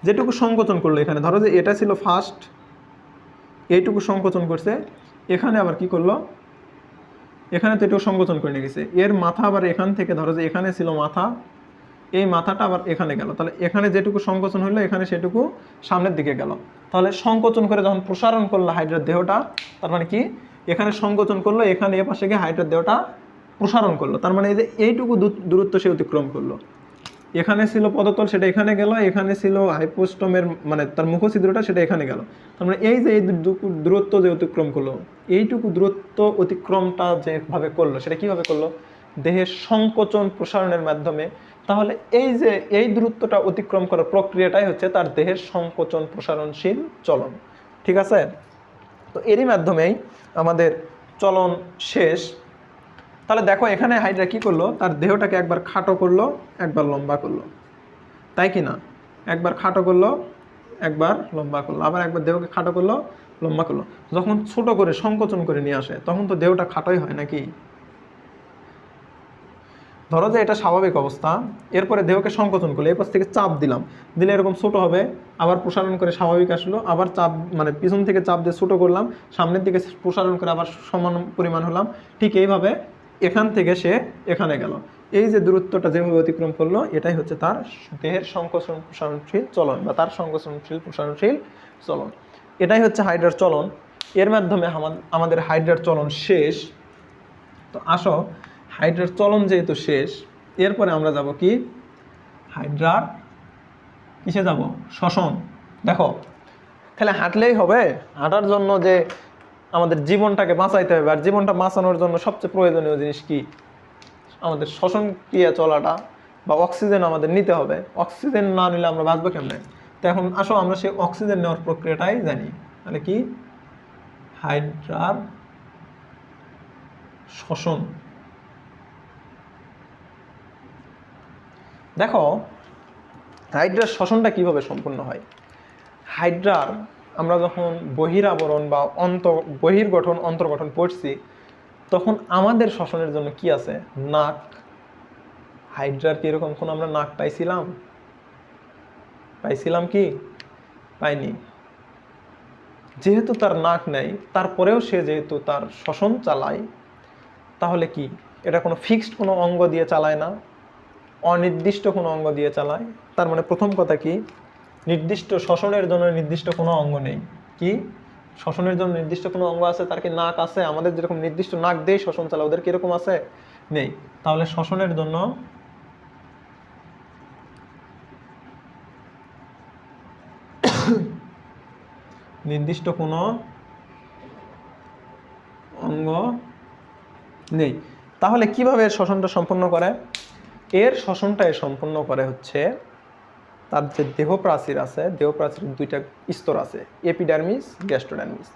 যেটুকু সংকোচন করলো, এখানে ধরো যে এটা ছিল ফার্স্ট, এইটুকু সংকোচন করছে, এখানে আবার কি করলো, এখানে তো এটুকু সংকোচন করে নিয়ে গেছে, এর মাথা আবার এখান থেকে ধরো যে এখানে ছিল মাথা, এই মাথাটা আবার এখানে গেল, তাহলে এখানে যেটুকু সংকোচন হলো এখানে সেটুকু সামনের দিকে গেল। তাহলে সংকোচন করে যখন প্রসারণ করলো হাইড্রার দেহটা, তার মানে কি এখানে সংকোচন করলো, এখানে এ পাশে গিয়ে হাইড্রার দেহটা প্রসারণ করলো, তার মানে এই যে এইটুকু দূরত্ব সে অতিক্রম করলো। এখানে ছিল পদতল, সেটা এখানে গেল, এখানে ছিল হাইপোস্টমের মানে তার মুখছিদ্রটা, সেটা এখানে গেল। তার মানে এই যে এই দূরত্ব যে অতিক্রম করলো, এইটুকু দূরত্ব অতিক্রমটা যেভাবে করলো সেটা কিভাবে করলো, দেহের সংকোচন প্রসারণের মাধ্যমে। তাহলে এই যে এই দূরত্বটা অতিক্রম করার প্রক্রিয়াটাই হচ্ছে তার দেহের সংকোচন প্রসারণশীল চলন। ঠিক আছে, তো এরই মাধ্যমেই আমাদের চলন শেষ। তাহলে দেখো এখানে হাইড্রা কি করলো, তার দেহটাকে একবার খাটো করলো, একবার লম্বা করলো, তাই কি না, একবার খাটো করলো, একবার লম্বা করলো, আবার একবার দেহকে খাটো করলো, লম্বা করলো। যখন ছোট করে সংকোচন করে নিয়ে আসে তখন তো দেহটা খাটোই হয় নাকি। ধরো যে এটা স্বাভাবিক অবস্থা, এরপরে দেহকে সংকোচন করলো, এরপর থেকে চাপ দিলে এরকম ছোট হবে, আবার প্রসারণ করে স্বাভাবিক আসলো, আবার চাপ মানে পিছন থেকে চাপ দিয়ে ছোট করলাম, সামনের দিকে প্রসারণ করে আবার সমান পরিমাণ হলাম। ঠিক এইভাবে এখান থেকে সে এখানে গেল, এই যে দূরত্বটা যেভাবে অতিক্রম করলো এটাই হচ্ছে তার দেহের সংকোচন প্রসারণশীল চলন বা তার সংকোচনশীল প্রসারণশীল চলন। এটাই হচ্ছে হাইড্রার চলন। এর মাধ্যমে আমাদের হাইড্রার চলন শেষ। তো আসো হাইড্রার চলন যেহেতু শেষ, এরপরে আমরা যাব কি হাইড্রার কিসে যাব, শ্বসন। দেখো তাহলে হাঁটলেই হবে, হাঁটার জন্য যে আমাদের জীবনটাকে বাঁচাইতে হবে, আর জীবনটা বাঁচানোর জন্য সবচেয়ে প্রয়োজনীয় জিনিস কি, আমাদের শ্বসন ক্রিয়া চলাটা বা অক্সিজেন আমাদের নিতে হবে। অক্সিজেন না নিলে আমরা বাঁচবো কেমনে। তো এখন আসো আমরা সেই অক্সিজেন নেওয়ার প্রক্রিয়াটাই জানি। তাহলে কি হাইড্রার শ্বসন। দেখো হাইড্রার শ্বসনটা কিভাবে সম্পূর্ণ হয়। হাইড্রার আমরা যখন বহিরাবরণ বা বহির্গঠন অন্তর্গঠন পড়ছি তখন আমাদের শ্বসনের জন্য কি আছে, নাক। হাইড্রার কি এরকম কোনো আমরা নাক পাইছিলাম কি, পাইনি। যেহেতু তার নাক নেই তারপরেও সে যেহেতু তার শ্বসন চালায়, তাহলে কি এটা কোনো ফিক্সড কোনো অঙ্গ দিয়ে চালায় না, অনির্দিষ্ট কোনো অঙ্গ দিয়ে চালায়। তার মানে প্রথম কথা কি, নির্দিষ্ট শ্বসনের জন্য নির্দিষ্ট কোনো অঙ্গ নেই। কি শ্বসনের জন্য নির্দিষ্ট কোনো অঙ্গ আছে, তার কি নাক আছে, আমাদের যেরকম নির্দিষ্ট নাক দিয়ে শ্বসন চালায় ওদের কিরকম আছে, নেই। তাহলে শ্বসনের জন্য নির্দিষ্ট কোনো অঙ্গ নেই। তাহলে কিভাবে এর শ্বসনটা সম্পন্ন করে, এর শ্বসনটাই সম্পন্ন করে হচ্ছে তার যে দেহপ্রাচীর আছে, দেহপ্রাচীরের দুইটা স্তর আছে, এপিডার্মিস, গ্যাস্ট্রোডার্মিস।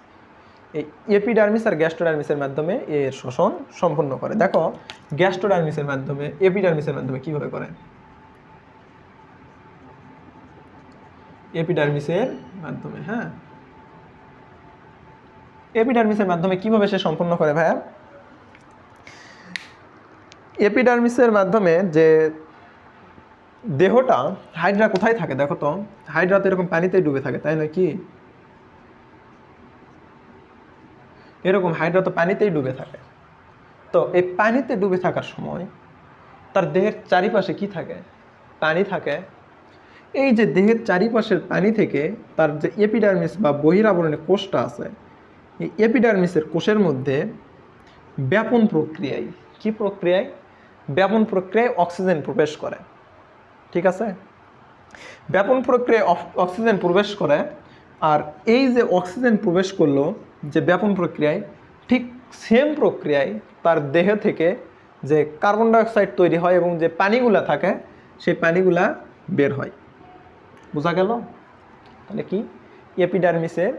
এই এপিডার্মিস আর গ্যাস্ট্রোডার্মিসের মাধ্যমে এর শ্বসন সম্পন্ন করে। দেখো গ্যাস্ট্রোডার্মিসের মাধ্যমে, এপিডার্মিসের মাধ্যমে কিভাবে করে, এপিডার্মিসের মাধ্যমে, হ্যাঁ এপিডার্মিসের মাধ্যমে কিভাবে সে সম্পন্ন করে ভাইয়া, এপিডার্মিসের মাধ্যমে যে দেহটা, হাইড্রা কোথায় থাকে দেখো তো, হাইড্রা তো এরকম পানিতেই ডুবে থাকে তাই নয় কি, এরকম হাইড্রা তো পানিতেই ডুবে থাকে। তো এই পানিতে ডুবে থাকার সময় তার দেহের চারিপাশে কি থাকে, পানি থাকে। এই যে দেহের চারিপাশের পানি থেকে তার যে এপিডার্মিস বা বহিরাবরণের কোষটা আছে, এই এপিডার্মিসের কোষের মধ্যে ব্যাপন প্রক্রিয়ায়, কি প্রক্রিয়ায়, ব্যাপন প্রক্রিয়ায় অক্সিজেন প্রবেশ করে। ঠিক আছে, ব্যাপন প্রক্রিয়ায় অক্সিজেন প্রবেশ করে, আর এই যে অক্সিজেন প্রবেশ করলো যে ব্যাপন প্রক্রিয়ায়, ঠিক সেম প্রক্রিয়ায় তার দেহ থেকে যে কার্বন ডাইঅক্সাইড তৈরি হয় এবং যে পানিগুলা থাকে সেই পানিগুলা বের হয়। বোঝা গেল? তাহলে কি এপিডার্মিসের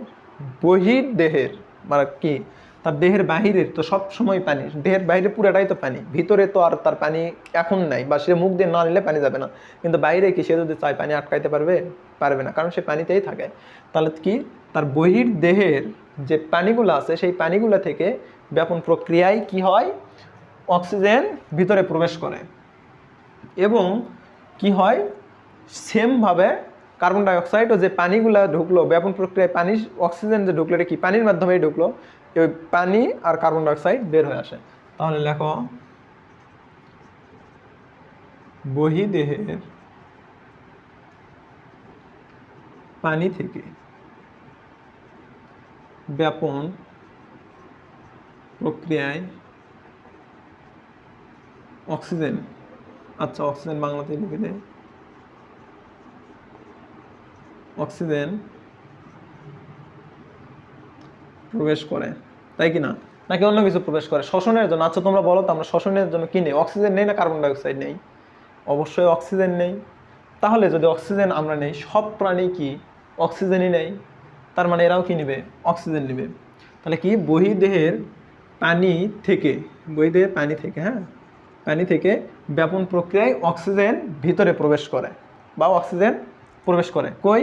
বহির্দেহের মানে কি তার দেহের বাহিরের তো সব সময় পানি, দেহের বাইরে পুরাটাই তো পানি, ভিতরে তো আর তার পানি এখন নাই, বা সে মুখ দিয়ে না নিলে পানি যাবে না, কিন্তু বাইরে কি সে যদি চায় পানি আটকাইতে পারবে না, কারণ সে পানিতেই থাকে। তাহলে কি তার বহির্দেহের যে পানিগুলো আছে সেই পানিগুলো থেকে ব্যাপন প্রক্রিয়ায় কি হয়, অক্সিজেন ভিতরে প্রবেশ করে এবং কি হয় সেমভাবে কার্বন ডাইঅক্সাইডও যে পানিগুলা ঢুকলো ব্যাপন প্রক্রিয়ায়, পানি অক্সিজেন যে ঢুকলো এটা কি পানির মাধ্যমেই ঢুকলো, ওই পানি আর কার্বন ডাইঅক্সাইড বের হয়ে আসে। তাহলে লেখো বহির্দেহের পানি থেকে ব্যাপন প্রক্রিয়ায় অক্সিজেন, আচ্ছা অক্সিজেন বাংলাতে লিখে দেয়, অক্সিজেন প্রবেশ করে, তাই কি না? নাকি অন্য কিছু প্রবেশ করে শ্বসনের জন্য? আচ্ছা তোমরা বলো তো, আমরা শ্বসনের জন্য কি নেই? অক্সিজেন নেই না কার্বন ডাইঅক্সাইড নেই? অবশ্যই অক্সিজেন নেই। তাহলে যদি অক্সিজেন আমরা নেই, সব প্রাণী কি অক্সিজেনই নেই, তার মানে এরাও কি নেবে? অক্সিজেন নেবে। তাহলে কি বহির্দেহের পানি থেকে, বহির্দেহের পানি থেকে, হ্যাঁ পানি থেকে ব্যাপন প্রক্রিয়ায় অক্সিজেন ভিতরে প্রবেশ করে, বা অক্সিজেন প্রবেশ করে কই?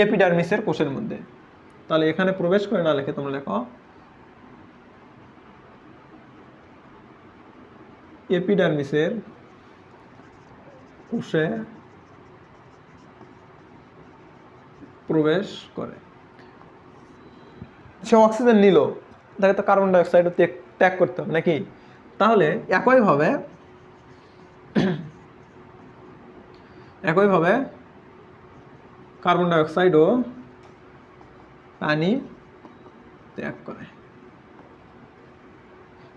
এপিডার্মিসের কোষের মধ্যে। তাহলে এখানে প্রবেশ করে না লিখে তোমরা লেখো এপিডার্মিসের কোষে প্রবেশ করে। সে অক্সিজেন নিল, তাকে তো কার্বন ডাইঅক্সাইড ত্যাগ করতে হবে নাকি? তাহলে একইভাবে কার্বন ডাইঅক্সাইডও পানি ত্যাগ করে।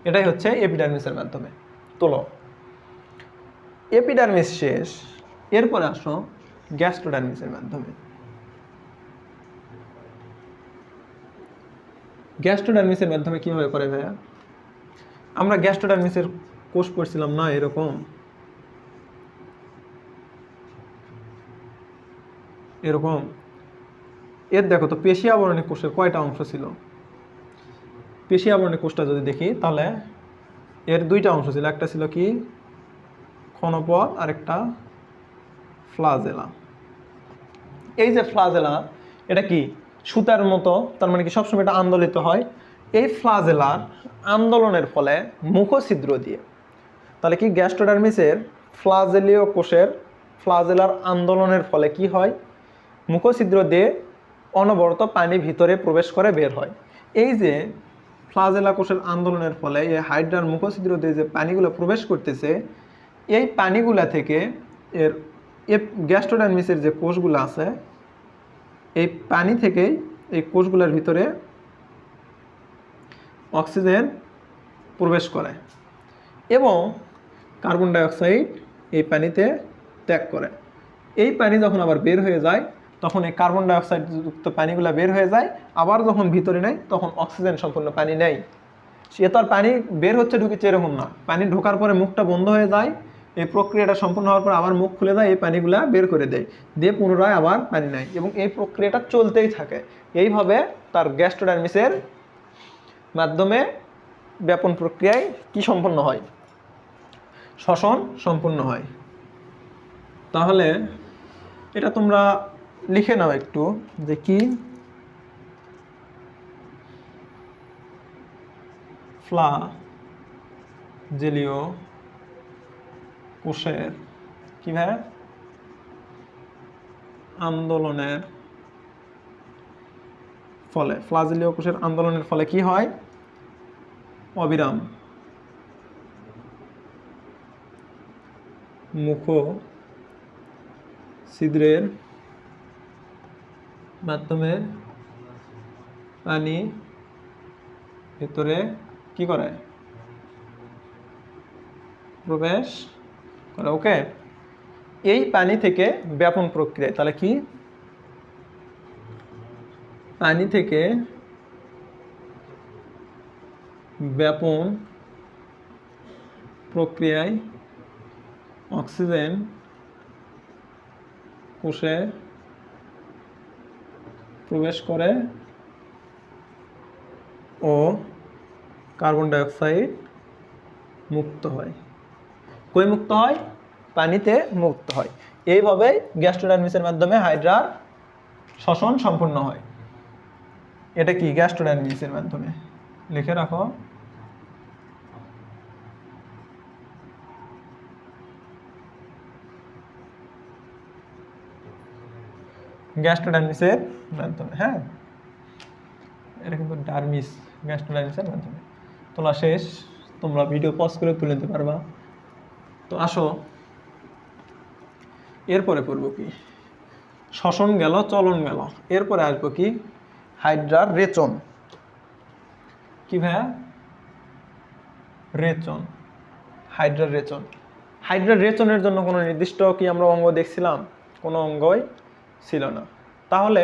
এটাই হচ্ছে এপিডার্মিসের মাধ্যমে। তোলো, এপিডার্মিস শেষ, এরপরে আসো গ্যাস্ট্রোডার্মিসের মাধ্যমে। গ্যাস্ট্রোডার্মিসের মাধ্যমে কিভাবে করে ভাইয়া? আমরা গ্যাস্ট্রোডার্মিসের কোষ পড়ছিলাম না এরকম, এরকম এর দেখো তো পেশি আবরণী কোষের কয়টা অংশ ছিল? পেশি আবরণী কোষটা যদি দেখি তাহলে এর দুইটা অংশ ছিল, একটা ছিল কি ক্ষণপথ আর একটা ফ্লাজেলা। এই যে ফ্লাজেলা এটা কি সুতার মতো, তার মানে কি সবসময় এটা আন্দোলিত হয়। এই ফ্লাজেলার আন্দোলনের ফলে মুখছিদ্র দিয়ে, তাহলে কি গ্যাস্ট্রোডার্মিসের ফ্লাজেলীয় কোষের ফ্লাজেলার আন্দোলনের ফলে কি হয়, মুখছিদ্র দিয়ে অনবরত পানি ভিতরে প্রবেশ করে বের হয়। এই যে ফ্লাজেলা কোষের আন্দোলনের ফলে এই হাইড্রার মুখছিদ্র দিয়ে যে পানিগুলো প্রবেশ করতেছে, এই পানিগুলা থেকে এর গ্যাস্ট্রোডার্মিসের যে কোষগুলো আছে এই পানি থেকেই এই কোষগুলোর ভিতরে অক্সিজেন প্রবেশ করে এবং কার্বন ডাইঅক্সাইড এই পানিতে ত্যাগ করে। এই পানি যখন আবার বের হয়ে যায় তখন এই কার্বন ডাইঅক্সাইড যুক্ত পানিগুলো বের হয়ে যায়, আবার যখন ভিতরে নেয় তখন অক্সিজেন সম্পূর্ণ পানি নেই। সে তো আর পানি বের হচ্ছে ঢুকেছে এরকম না, পানি ঢোকার পরে মুখটা বন্ধ হয়ে যায়, এই প্রক্রিয়াটা সম্পূর্ণ হওয়ার পর আবার মুখ খুলে যায়, এই পানিগুলা বের করে দেয়, দিয়ে পুনরায় আবার পানি নেয় এবং এই প্রক্রিয়াটা চলতেই থাকে। এইভাবে তার গ্যাস্ট্রোডার্মিসের মাধ্যমে ব্যাপন প্রক্রিয়ায় কি সম্পন্ন হয়? শ্বসন সম্পূর্ণ হয়। তাহলে এটা তোমরা লিখে নাও একটু যে কি ফ্লাজেলীয় কোষের কিভাবে আন্দোলনের ফলে, ফ্লাজেলীয় কোষের আন্দোলনের ফলে কি হয়? অবিরাম মুখ ছিদ্রের মাধ্যমে পানি ভিতরে কি করে? প্রবেশ করে। ওকে, এই পানি থেকে ব্যাপন প্রক্রিয়া, তাহলে কি পানি থেকে ব্যাপন প্রক্রিয়ায় অক্সিজেন কোষে প্রবেশ করে ও কার্বন ডাইঅক্সাইড মুক্ত হয়। কই মুক্ত হয়? পানিতে মুক্ত হয়। এইভাবে গ্যাস্ট্রোডাইনামিক্সের মাধ্যমে হাইড্রার শ্বসন সম্পূর্ণ হয়। এটা কি? গ্যাস্ট্রোডাইনামিক্সের মাধ্যমে। লিখে রাখো। গ্যাস্ট্রোডাইনামিক্সের মাধ্যমে, হ্যাঁ, এটা কিন্তু ডারমিস। গ্যাস্ট্রোডাইনামিক্সের মাধ্যমে তোলা শেষ। তোমরা ভিডিও পজ করে তুলে নিতে পারবা। তো আসো এরপরে পড়ব কি? শ্বসন গেল, চলন গেল, এরপরে আসবো কি? হাইড্রার রেচন। কি ভাইয়া? রেচন। হাইড্রার রেচন। হাইড্রার রেচনের জন্য কোনো নির্দিষ্ট কি আমরা অঙ্গ দেখছিলাম? কোনো অঙ্গই ছিল না। তাহলে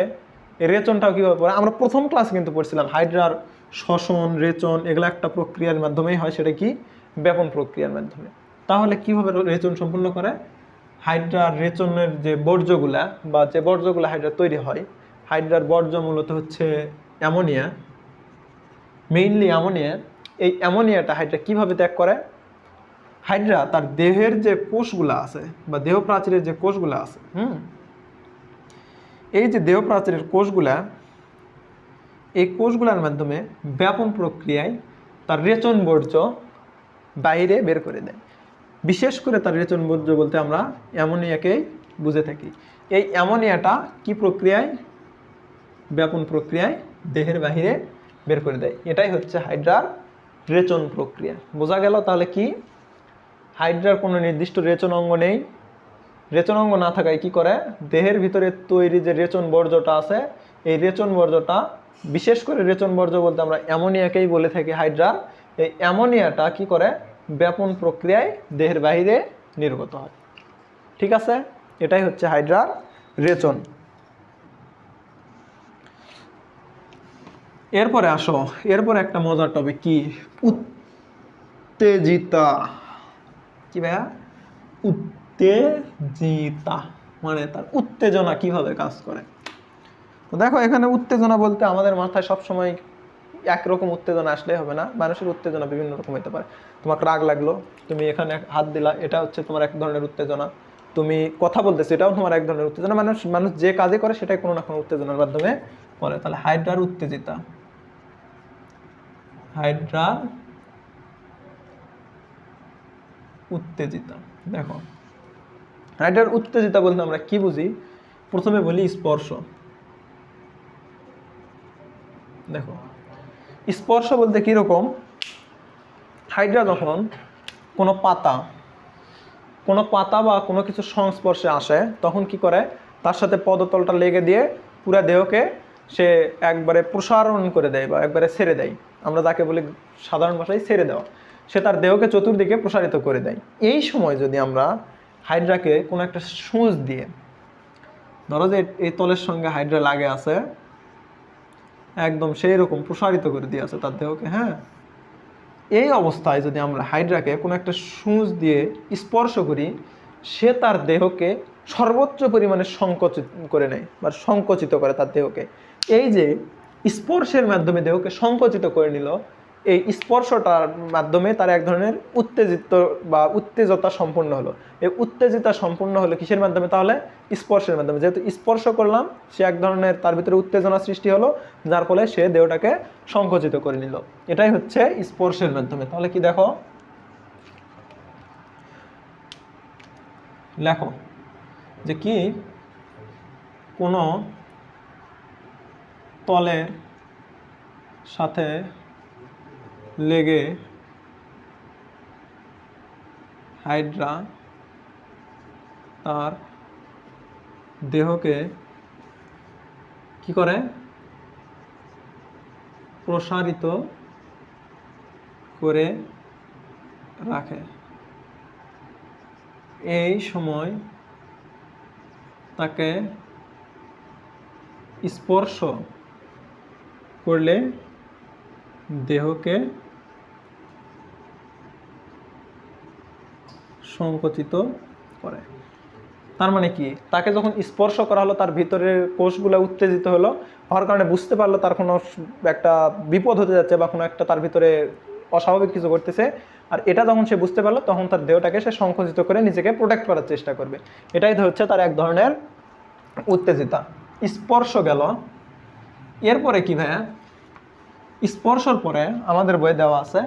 এই রেচনটাও কীভাবে পড়ে? আমরা প্রথম ক্লাসে কিন্তু পড়ছিলাম হাইড্রার শ্বসন, রেচন এগুলো একটা প্রক্রিয়ার মাধ্যমেই হয়। সেটা কি? ব্যাপন প্রক্রিয়ার মাধ্যমে। তাহলে কিভাবে রেচন সম্পূর্ণ করে? হাইড্রার রেচনের যে বর্জ্যগুলা বা যে বর্জ্যগুলো হাইড্রার তৈরি হয়, হাইড্রার বর্জ্য মূলত হচ্ছে অ্যামোনিয়া, মেইনলি অ্যামোনিয়া। এই অ্যামোনিয়াটা হাইড্রা কিভাবে ত্যাগ করে? হাইড্রা তার দেহের যে কোষগুলো আছে বা দেহ প্রাচীরের যে কোষগুলো আছে, এই যে দেহ প্রাচীরের কোষগুলা, এই কোষগুলোর মাধ্যমে ব্যাপন প্রক্রিয়ায় তার রেচন বর্জ্য বাইরে বের করে দেয়। বিশেষ করে তার রেচন বর্জ্য বলতে আমরা অ্যামোনিয়াকেই বুঝে থাকি। এই অ্যামোনিয়াটা কি প্রক্রিয়ায়? ব্যাপন প্রক্রিয়ায় দেহের বাহিরে বের করে দেয়। এটাই হচ্ছে হাইড্রার রেচন প্রক্রিয়া। বোঝা গেল তাহলে কি? হাইড্রার কোনো নির্দিষ্ট রেচন অঙ্গ নেই। রেচন অঙ্গ না থাকায় কি করে? দেহের ভিতরে তৈরি যে রেচন বর্জ্যটা আছে, এই রেচন বর্জ্যটা, বিশেষ করে রেচন বর্জ্য বলতে আমরা অ্যামোনিয়াকেই বলে থাকি হাইড্রার। এই অ্যামোনিয়াটা কি করে? ব্যাপন প্রক্রিয়ায় দেহের বাইরে নির্গত হয়। ঠিক আছে? এটাই হচ্ছে হাইড্রার রেচন। এরপরে আসো, এরপরে একটা মজার টপিক কি? উত্তেজিতা। কি ভাইয়া? উত্তেজিতা মানে তার উত্তেজনা কিভাবে কাজ করে। তো দেখো, এখানে উত্তেজনা বলতে আমাদের মাথায় সবসময় একরকম উত্তেজনা আসলে হবে না। মানুষের উত্তেজনা বিভিন্ন রকম হতে পারে। তোমাকে রাগ লাগলো, তুমি এখানে হাত দিলা, এটা হচ্ছে তোমার এক ধরনের উত্তেজনা। তুমি কথা বলতেছো, এটাও তোমার এক ধরনের উত্তেজনা। মানুষ যে কাজে করে সেটাই কোনো না কোনো উত্তেজনার মাধ্যমে করে। তাহলে হাইড্রার উত্তেজিতা, হাইড্রার উত্তেজিতা। দেখো, হাইড্রার উত্তেজিতা বলতে আমরা কি বুঝি? প্রথমে বলি স্পর্শ। দেখো, স্পর্শ বলতে কিরকম? হাইড্রা যখন কোনো পাতা বা কোনো কিছু সংস্পর্শে আসে, তখন কি করে? তার সাথে পদতলটা লেগে দিয়ে পুরো দেহকে সে একবারে প্রসারণ করে দেয় বা একবারে ছেড়ে দেয়। আমরা যাকে বলি সাধারণ ভাষায় ছেড়ে দেওয়া। সে তার দেহকে চতুর্দিকে প্রসারিত করে দেয়। এই সময় যদি আমরা হাইড্রাকে কোনো একটা সূঁচ দিয়ে, ধরো যে এই তলের সঙ্গে হাইড্রা লাগে আছে, একদম সেই রকম প্রসারিত করে দিয়ে আছে তার দেহকে, হ্যাঁ, এই অবস্থায় যদি আমরা হাইড্রাকে কোনো একটা সূঁচ দিয়ে স্পর্শ করি, সে তার দেহকে সর্বোচ্চ পরিমাণে সংকুচিত করে নেয় বা সংকুচিত করে তার দেহকে। এই যে স্পর্শের মাধ্যমে দেহকে সংকুচিত করে নিল, এই স্পর্শটার মাধ্যমে তার এক ধরনের উত্তেজিত বা উত্তেজতা সম্পূর্ণ হলো। এই উত্তেজিতা সম্পূর্ণ হলো কিসের মাধ্যমে? তাহলে স্পর্শের মাধ্যমে। যেহেতু স্পর্শ করলাম, সে এক ধরনের তার ভিতরে উত্তেজনা সৃষ্টি হলো, যার ফলে সে দেহটাকে সংকুচিত করে নিল। এটাই হচ্ছে স্পর্শের মাধ্যমে। তাহলে কি দেখো, লেখো যে কি কোনো তলের সাথে লেগে হাইড্রা তার দেহকে কি করে? প্রসারিত করে রাখে। এই সময় তাকে স্পর্শ করলে দেহকে সংকুচিত করে। তার মানে কি, তাকে যখন স্পর্শ করা হলো তার ভিতরের কোষগুলো উত্তেজিত হলো, হওয়ার কারণে বুঝতে পারলো তার কোনো একটা বিপদ হতে যাচ্ছে বা কোনো একটা তার ভিতরে অস্বাভাবিক কিছু ঘটতেছে। আর এটা যখন সে বুঝতে পারলো তখন তার দেহটাকে সে সংকুচিত করে নিজেকে প্রোটেক্ট করার চেষ্টা করবে। এটাই হচ্ছে তার এক ধরনের উত্তেজিতা। স্পর্শ গেল। এরপরে কি ভাইয়া, স্পর্শর পরে আমাদের বইয়ে দেওয়া আছে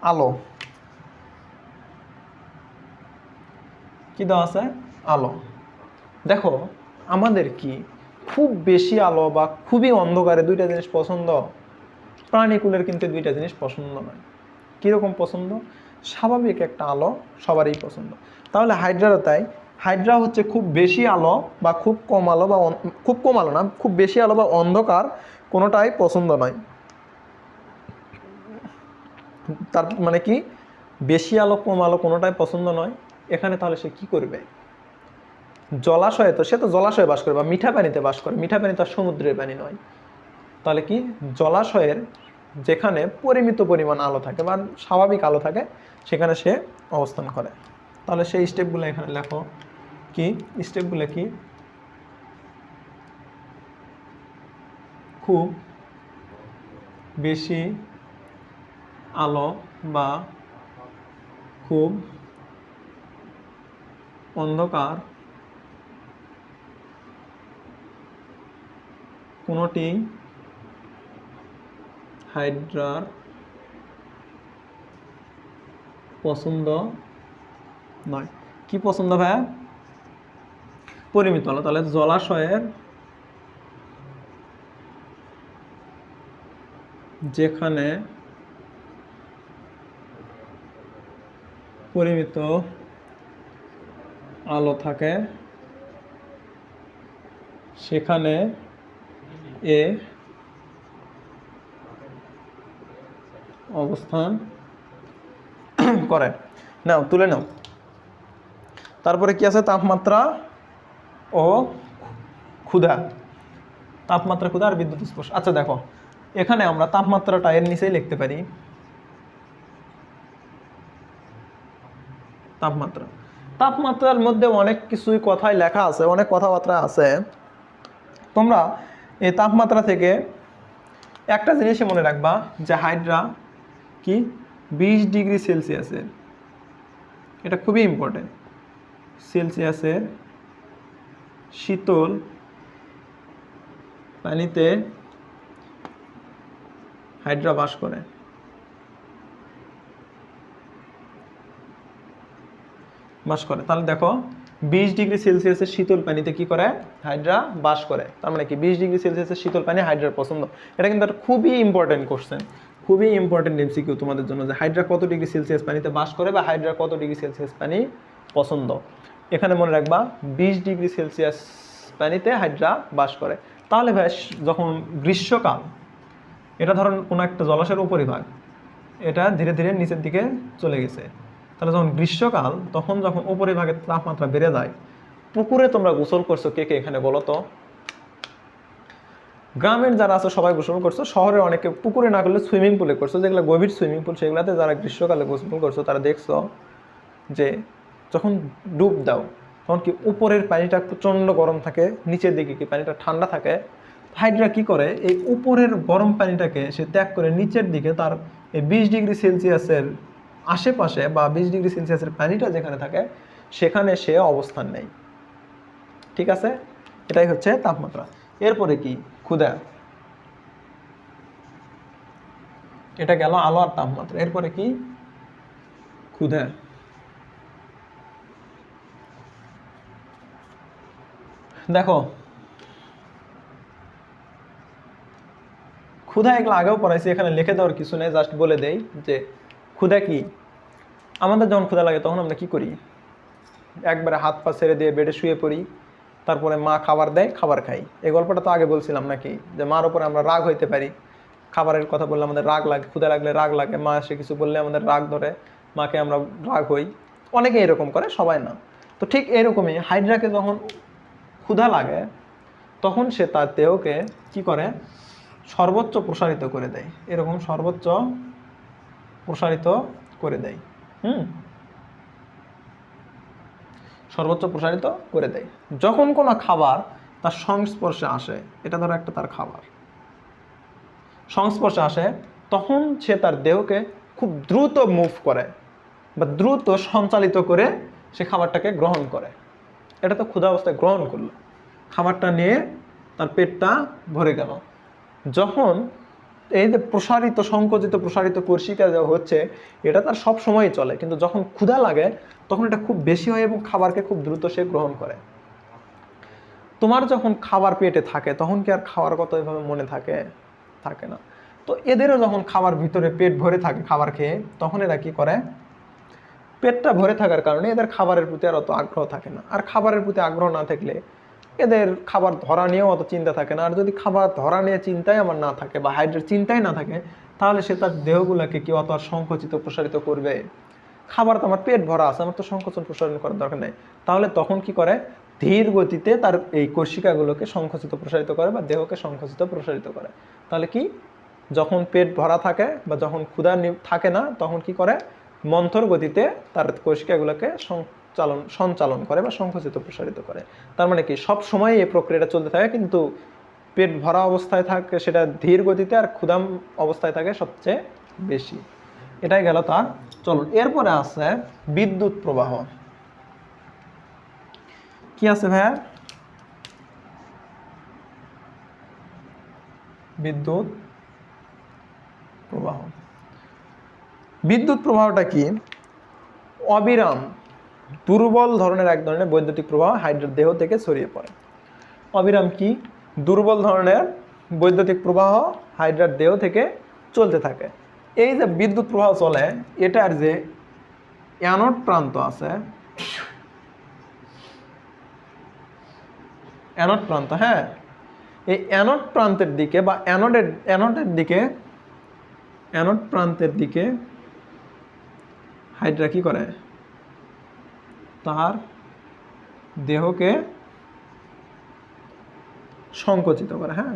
আলো। কি দেওয়া আছে? আলো। দেখো আমাদের কি খুব বেশি আলো বা খুবই অন্ধকারে দুইটা জিনিস পছন্দ? প্রাণীকুলের কিন্তু দুইটা জিনিস পছন্দ নয়। কীরকম পছন্দ? স্বাভাবিক একটা আলো সবারই পছন্দ। তাহলে হাইড্রারও তাই। হাইড্রা হচ্ছে খুব বেশি আলো বা খুব কম আলো বা খুব কম আলো না, খুব বেশি আলো বা অন্ধকার কোনোটাই পছন্দ নয়। তার মানে কি, বেশি আলো কম আলো কোনোটাই পছন্দ নয়। এখানে তাহলে সে কি করবে? জলাশয়ে তো সে তো জলাশয়ে বাস করে বা মিঠা পানিতে বাস করে, মিঠা পানি তো আর সমুদ্রের পানি নয়। তাহলে কি, জলাশয়ের যেখানে পরিমিত পরিমাণ আলো থাকে বা স্বাভাবিক আলো থাকে সেখানে সে অবস্থান করে। তাহলে সেই স্টেপগুলো এখানে লেখো। কি স্টেপগুলো? কি, খুব বেশি আলো বা খুব অন্ধকার কোনোটি হাইড্রার পছন্দ নয়। কি পছন্দ ভাইয়া? পরিমিত আলো। তাহলে জলাশয়ের যেখানে পরিমিত আলো থাকে সেখানে এ অবস্থান করে। নাও তুলে নাও। তারপরে কি আছে? তাপমাত্রা ও ক্ষুধা। তাপমাত্রা, ক্ষুধা আর বিদ্যুৎ স্পর্শ। আচ্ছা দেখো, এখানে আমরা তাপমাত্রাটা এর নিচেই লিখতে পারি। তাপমাত্রা, তাপমাত্রার মধ্যে অনেক কিছুই কথাই লেখা আছে, অনেক কথাবার্তা আছে। তোমরা এই তাপমাত্রা থেকে একটা জিনিসই মনে রাখবা যে হাইড্রা কি 20 ডিগ্রি সেলসিয়াসের, এটা খুবই ইম্পর্টেন্ট, সেলসিয়াসের শীতল পানিতে হাইড্রা বাস করে। তাহলে দেখো 20 ডিগ্রি সেলসিয়াসের শীতল পানিতে কি করে? হাইড্রা বাস করে। তার মানে কি 20 ডিগ্রি সেলসিয়াসের শীতল পানি হাইড্রার পছন্দ। এটা কিন্তু একটা খুবই ইম্পর্টেন্ট কোশ্চেন, খুবই ইম্পর্টেন্ট এমসিকিউ তোমাদের জন্য, যে হাইড্রা কত ডিগ্রি সেলসিয়াস পানিতে বাস করে বা হাইড্রা কত ডিগ্রি সেলসিয়াস পানি পছন্দ। এখানে মনে রাখবা 20 ডিগ্রি সেলসিয়াস পানিতে হাইড্রা বাস করে। তাহলে ভাই যখন গ্রীষ্মকাল, এটা ধরুন কোনো একটা জলাশয়ের উপরিভাগ, এটা ধীরে ধীরে নিচের দিকে চলে গেছে। তাহলে যখন গ্রীষ্মকাল, তখন যখন উপরিভাগের তাপমাত্রা বেড়ে যায়, পুকুরে তোমরা গোসল করছো কে কে এখানে বলো তো? গ্রামের যারা আছে সবাই গোসল করছো, শহরে অনেকে পুকুরে না করলে সুইমিং পুলে করছো, যেগুলো গভীর সুইমিং পুল সেগুলোতে যারা গ্রীষ্মকালে গোসল করছো তারা দেখছো যে যখন ডুব দাও তখন কি উপরের পানিটা প্রচণ্ড গরম থাকে, নিচের দিকে কি পানিটা ঠান্ডা থাকে। হাইড্রা কি করে, এই উপরের গরম পানিটাকে সে ত্যাগ করে নিচের দিকে তার এই 20 ডিগ্রি সেলসিয়াসের আশেপাশে বা 20 ডিগ্রি সেলসিয়াসের পানিটা যেখানে থাকে সেখানে সে অবস্থান নেয়। ঠিক আছে, এটাই হচ্ছে তাপমাত্রা। এরপরে কি? ক্ষুধা। এটা গেল আলো আর তাপমাত্রা। এরপরে কি? ক্ষুধা। দেখো ক্ষুধা এগুলো আগেও পড়াইছি, এখানে লিখে দেওয়ার কিছু নেই, জাস্ট বলে দেই যে ক্ষুধা কি। আমাদের যখন ক্ষুধা লাগে তখন আমরা কি করি? একবারে হাত পা ছেড়ে দিয়ে বেডে শুয়ে পড়ি, তারপরে মা খাবার দেয়, খাবার খাই। এই গল্পটা তো আগে বলছিলাম নাকি, যে মার উপরে আমরা রাগ হইতে পারি, খাবারের কথা বললে আমাদের রাগ লাগে, ক্ষুধা লাগলে রাগ লাগে, মা এসে কিছু বললে আমাদের রাগ ধরে, মাকে আমরা রাগ হই। অনেকে এরকম করে, সবাই না। তো ঠিক এরকমই হাইড্রাকে যখন ক্ষুধা লাগে তখন সে তার দেহকে কি করে? সর্বোচ্চ প্রসারিত করে দেয়, এরকম সর্বোচ্চ প্রসারিত করে দেয়। সর্বোচ্চ প্রসারিত করে দেয়। যখন কোনো খাবার তার সংস্পর্শে আসে, এটা ধরো একটা তার খাবার সংস্পর্শে আসে, তখন সে তার দেহকে খুব দ্রুত মুভ করে বা দ্রুত সঞ্চালিত করে সে খাবারটাকে গ্রহণ করে। এটা তো ক্ষুধা অবস্থায় গ্রহণ করলো, খাবারটা নিয়ে তার পেটটা ভরে গেল। যখন এই যে প্রসারিত সংকুচিত প্রসারিত কোষিকা যা হচ্ছে, এটা তার সব সময়ই চলে, কিন্তু যখন ক্ষুধা লাগে তখন এটা খুব বেশি হয় এবং খাবারকে খুব দ্রুত সে গ্রহণ করে। তোমার যখন খাবার পেটে থাকে তখন কি আর খাওয়ার কথা এভাবে মনে থাকে? থাকে না। তো এদেরও যখন খাবার ভিতরে পেট ভরে থাকে খাবার খেয়ে, তখন এরা কি করে, পেটটা ভরে থাকার কারণে এদের খাবারের প্রতি আর অত আগ্রহ থাকে না। আর খাবারের প্রতি আগ্রহ না থাকলে এদের খাবার ধরা নিয়েও অত চিন্তা থাকে না। আর যদি খাবার ধরা নিয়ে চিন্তাই আমার না থাকে বা হাইড্রেট চিন্তাই না থাকে, তাহলে সে তার দেহগুলোকে কি অত আর সংকুচিত প্রসারিত করবে? খাবার তো আমার পেট ভরা আছে, আমার তো সংকোচন প্রসারণ করার দরকার নেই। তাহলে তখন কি করে, ধীর গতিতে তার এই কোষিকাগুলোকে সংকুচিত প্রসারিত করে বা দেহকে সংকুচিত প্রসারিত করে। তাহলে কি, যখন পেট ভরা থাকে বা যখন ক্ষুধা থাকে না, তখন কি করে, মন্থর গতিতে তার কোষিকাগুলোকে সঞ্চালন করে বা সংকুচিত প্রসারিত করে। তার মানে কি, সব সময় এই প্রক্রিয়াটা চলতে থাকে, কিন্তু পেট ভরা অবস্থায় থাকে সেটা ধীর গতিতে, আর ক্ষুধাম অবস্থায় থাকে সবচেয়ে বেশি। এটাই গেল তার চলন। এরপরে আছে বিদ্যুৎ প্রবাহ। কি আছে ভাইয়া? বিদ্যুৎ প্রবাহ। বিদ্যুৎ প্রবাহটা কি, অবিরাম দুর্বল ধরনের এক ধরনের বৈদ্যুতিক প্রবাহ হাইড্রার দেহ থেকে ছড়িয়ে পড়ে। অবিরাম কি, দুর্বল ধরনের বৈদ্যুতিক প্রবাহ হাইড্রার দেহ থেকে চলতে থাকে। এই যে বিদ্যুৎ প্রবাহ চলে, এটার যে অ্যানোড প্রান্ত আছে, অ্যানোড প্রান্ত, হ্যাঁ, এই অ্যানোড প্রান্তের দিকে বা অ্যানোড প্রান্তের দিকে হাইড্রা কি করে, তার দেহকে সংকুচিত করে। হ্যাঁ,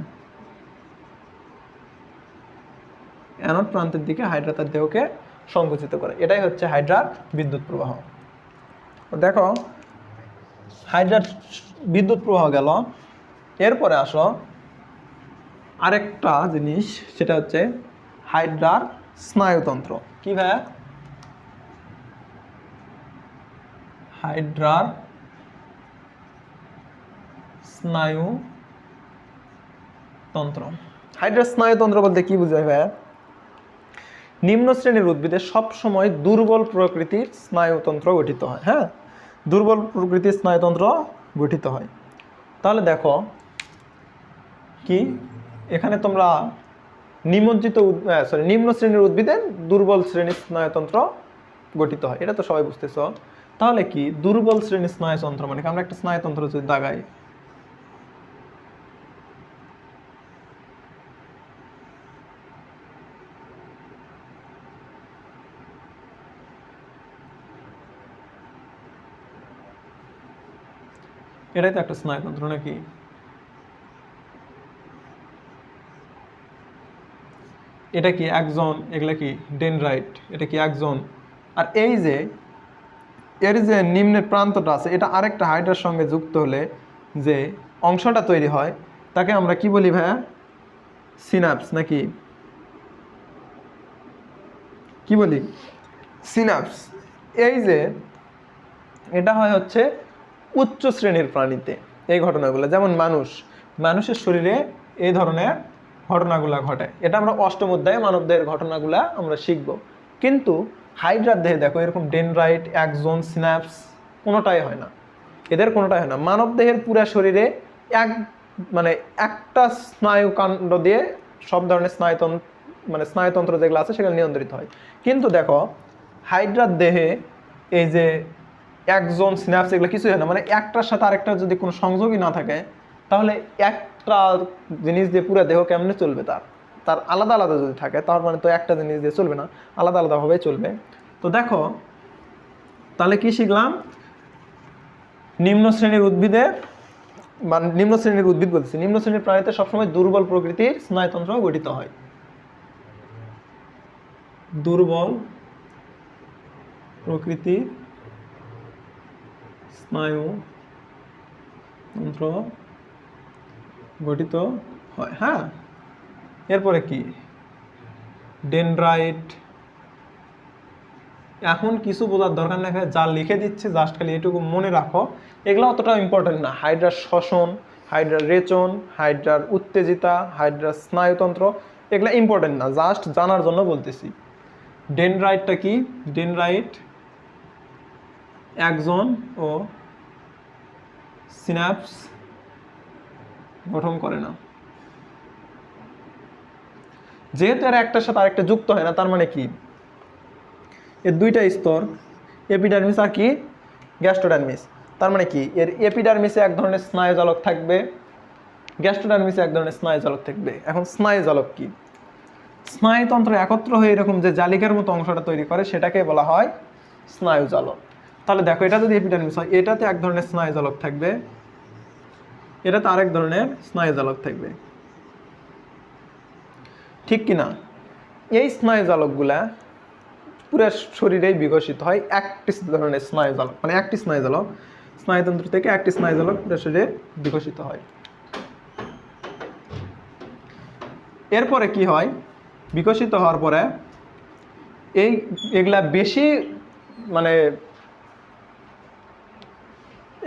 অ্যানোড প্রান্তের দিকে হাইড্রা তার দেহকে সংকুচিত করে। এটাই হচ্ছে হাইড্রার বিদ্যুৎ প্রবাহ। দেখো, হাইড্রার বিদ্যুৎ প্রবাহ গেল। এরপরে আসো আরেকটা জিনিস, সেটা হচ্ছে হাইড্রার স্নায়ুতন্ত্র। কি ভাই? হাইড্রার স্নায়ুতন্ত্র। হাইড্রার স্নায়ুতন্ত্র বলতে কি বোঝায় ভাই? নিম্ন শ্রেণীর উদ্ভিদে সবসময় দুর্বল প্রকৃতির স্নায়ুতন্ত্র গঠিত হয়। হ্যাঁ, দুর্বল প্রকৃতির স্নায়ুতন্ত্র গঠিত হয়। তাহলে দেখো কি, এখানে তোমরা নিম্ন শ্রেণীর উদ্ভিদে দুর্বল শ্রেণীর স্নায়ুতন্ত্র গঠিত হয়, এটা তো সবাই বুঝতেছ। তাহলে কি, দুর্বল শ্রেণীর স্নায়ুতন্ত্র মানে আমরা একটা স্নায়ুতন্ত্র যদি দাগাই, এটাই তো একটা স্নায়ুতন্ত্র নাকি? এটা কি একজন, এগুলা কি ডেনড্রাইট, এটা কি একজন। আর এই যে এর যে নিম্নের প্রান্তটা আছে, এটা আরেকটা হাইড্রার সঙ্গে যুক্ত হলে যে অংশটা তৈরি হয়, তাকে আমরা কি বলি ভাইয়া? সিনাপস নাকি? কি বলি? সিনাপস। এই যে এটা হয় হচ্ছে উচ্চ শ্রেণীর প্রাণীতে এই ঘটনাগুলো, যেমন মানুষের শরীরে এই ধরনের ঘটনাগুলো ঘটে। এটা আমরা অষ্টম অধ্যায়ে মানবদেহের ঘটনাগুলা আমরা শিখব। কিন্তু হাইড্রার দেহে দেখো, এরকম ডেনড্রাইট, একজন, সিনাপস কোনোটাই হয় না, এদের কোনোটাই হয় না। মানবদেহের পুরা শরীরে একটা স্নায়ুকাণ্ড দিয়ে সব ধরনের স্নায়ুতন্ত্র যেগুলো আছে সেগুলো নিয়ন্ত্রিত হয়। কিন্তু দেখো, হাইড্রার দেহে এই যে একজন, সিনাপস এগুলো কিছুই হয় না। মানে একটার সাথে আরেকটার যদি কোনো সংযোগই না থাকে, তাহলে একটা জিনিস দিয়ে পুরো দেহ কেমনে চলবে? তার আলাদা আলাদা যদি থাকে, তার মানে তো একটা জিনিস দিয়ে চলবে না, আলাদা আলাদাভাবে চলবে। তো দেখো, তাহলে কি শিখলাম? নিম্ন শ্রেণীর উদ্ভিদে মানে নিম্ন শ্রেণীর উদ্ভিদ বলছি, নিম্ন শ্রেণীর প্রাণীতে সবসময় দুর্বল প্রকৃতির স্নায়ুতন্ত্র গঠিত হয়। দুর্বল প্রকৃতির স্নায়ুতন্ত্র গঠিত হয়। হ্যাঁ, এরপরে কি ডেনড্রাইট। এখন কিছু বোঝার দরকার নেই, যা লিখে দিচ্ছে জাস্ট খালি এটুকু মনে রাখো, এগুলো অতটা ইম্পর্টেন্ট না। হাইড্রার শ্বসন, হাইড্রার রেচন, হাইড্রার উত্তেজিতা, হাইড্রার স্নায়ুতন্ত্র, এগুলো ইম্পর্টেন্ট না, জাস্ট জানার জন্য বলতেছি। ডেনড্রাইটটা কি? ডেনড্রাইট অ্যাক্সন ও সিনাপস গঠন করে না। যেহেতু এরা একটার সাথে আরেকটা যুক্ত হয় না, তার মানে কি এর দুইটা স্তর, এপিডার্মিস আর কি গ্যাস্ট্রোডার্মিস। তার মানে কি এর এপিডার্মিসে এক ধরনের স্নায়ুজালক থাকবে, গ্যাস্ট্রোডার্মিসে এক ধরনের স্নায়ুজালক থাকবে। এখন স্নায়ুজালক কি? স্নায়ুতন্ত্র একত্র হয়ে এরকম যে জালিকার মতো অংশটা তৈরি করে সেটাকে বলা হয় স্নায়ুজালক। তাহলে দেখো, এটা যদি এপিডার্মিস হয়, এটাতে এক ধরনের স্নায়ুজালক থাকবে, এটাতে আরেক ধরনের স্নায়ুজালক থাকবে, ঠিক কি না? এই স্নায়ুজালকগুলা পুরো শরীরেই বিকশিত হয় একটি ধরনের স্নায়ুজালক, মানে একটি স্নায়ুজালক, স্নায়ুতন্ত্র থেকে একটি স্নায়ুজালক পুরো শরীরে বিকশিত হয়। এরপরে কি হয়? বিকশিত হওয়ার পরে এগুলা বেশি, মানে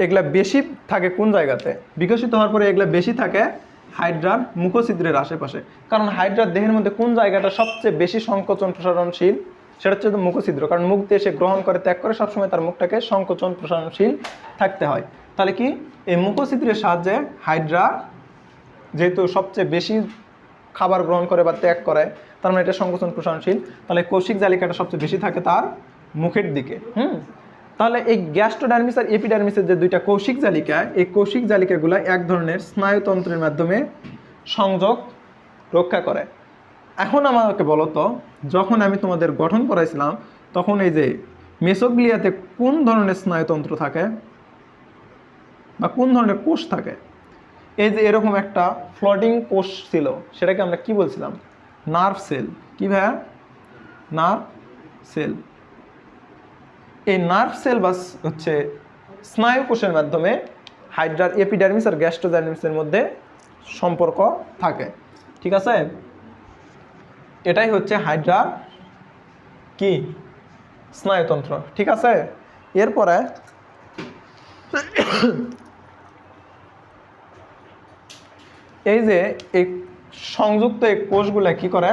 এগুলা বেশি থাকে কোন জায়গাতে? বিকশিত হওয়ার পরে এগুলা বেশি থাকে হাইড্রার মুখছিদ্রের আশেপাশে। কারণ হাইড্রার দেহের মধ্যে কোন জায়গাটা সবচেয়ে বেশি সংকোচন প্রসারণশীল? সেটা হচ্ছে মুখছিদ্র। কারণ মুখ দিয়ে সে গ্রহণ করে, ত্যাগ করে, সবসময় তার মুখটাকে সংকোচন প্রসারণশীল থাকতে হয়। তাহলে কি এই মুখছিদ্রের সাহায্যে হাইড্রা যেহেতু সবচেয়ে বেশি খাবার গ্রহণ করে বা ত্যাগ করে, তার মানে এটা সংকোচন প্রসারণশীল, তাহলে কৌশিক জালিকাটা সবচেয়ে বেশি থাকে তার মুখের দিকে। তাহলে এই গ্যাস্ট্রোডার্মিস আর এপিডার্মিসের যে দুইটা কৌশিক জালিকা, এই কৌশিক জালিকাগুলো এক ধরনের স্নায়ুতন্ত্রের মাধ্যমে সংযোগ রক্ষা করে। এখন আমাকে বলো তো, যখন আমি তোমাদের গঠন পড়াইছিলাম তখন এই যে মেসোগ্লিয়াতে কোন ধরনের স্নায়ুতন্ত্র থাকে বা কোন ধরনের কোষ থাকে? এই যে এরকম একটা ফ্লোটিং কোষ ছিল, সেটাকে আমরা কি বলছিলাম? Nerve cell. কি ভাইয়া? Nerve cell. এই নার্ভ সেল বা হচ্ছে স্নায়ু কোষের মাধ্যমে হাইড্রার এপিডার্মিস আর গ্যাস্ট্রোডার্মিসের মধ্যে সম্পর্ক থাকে, ঠিক আছে? এটাই হচ্ছে হাইড্রার কি স্নায়ুতন্ত্র, ঠিক আছে? এরপরে এই যে এই সংযুক্ত এই কোষগুলো কি করে?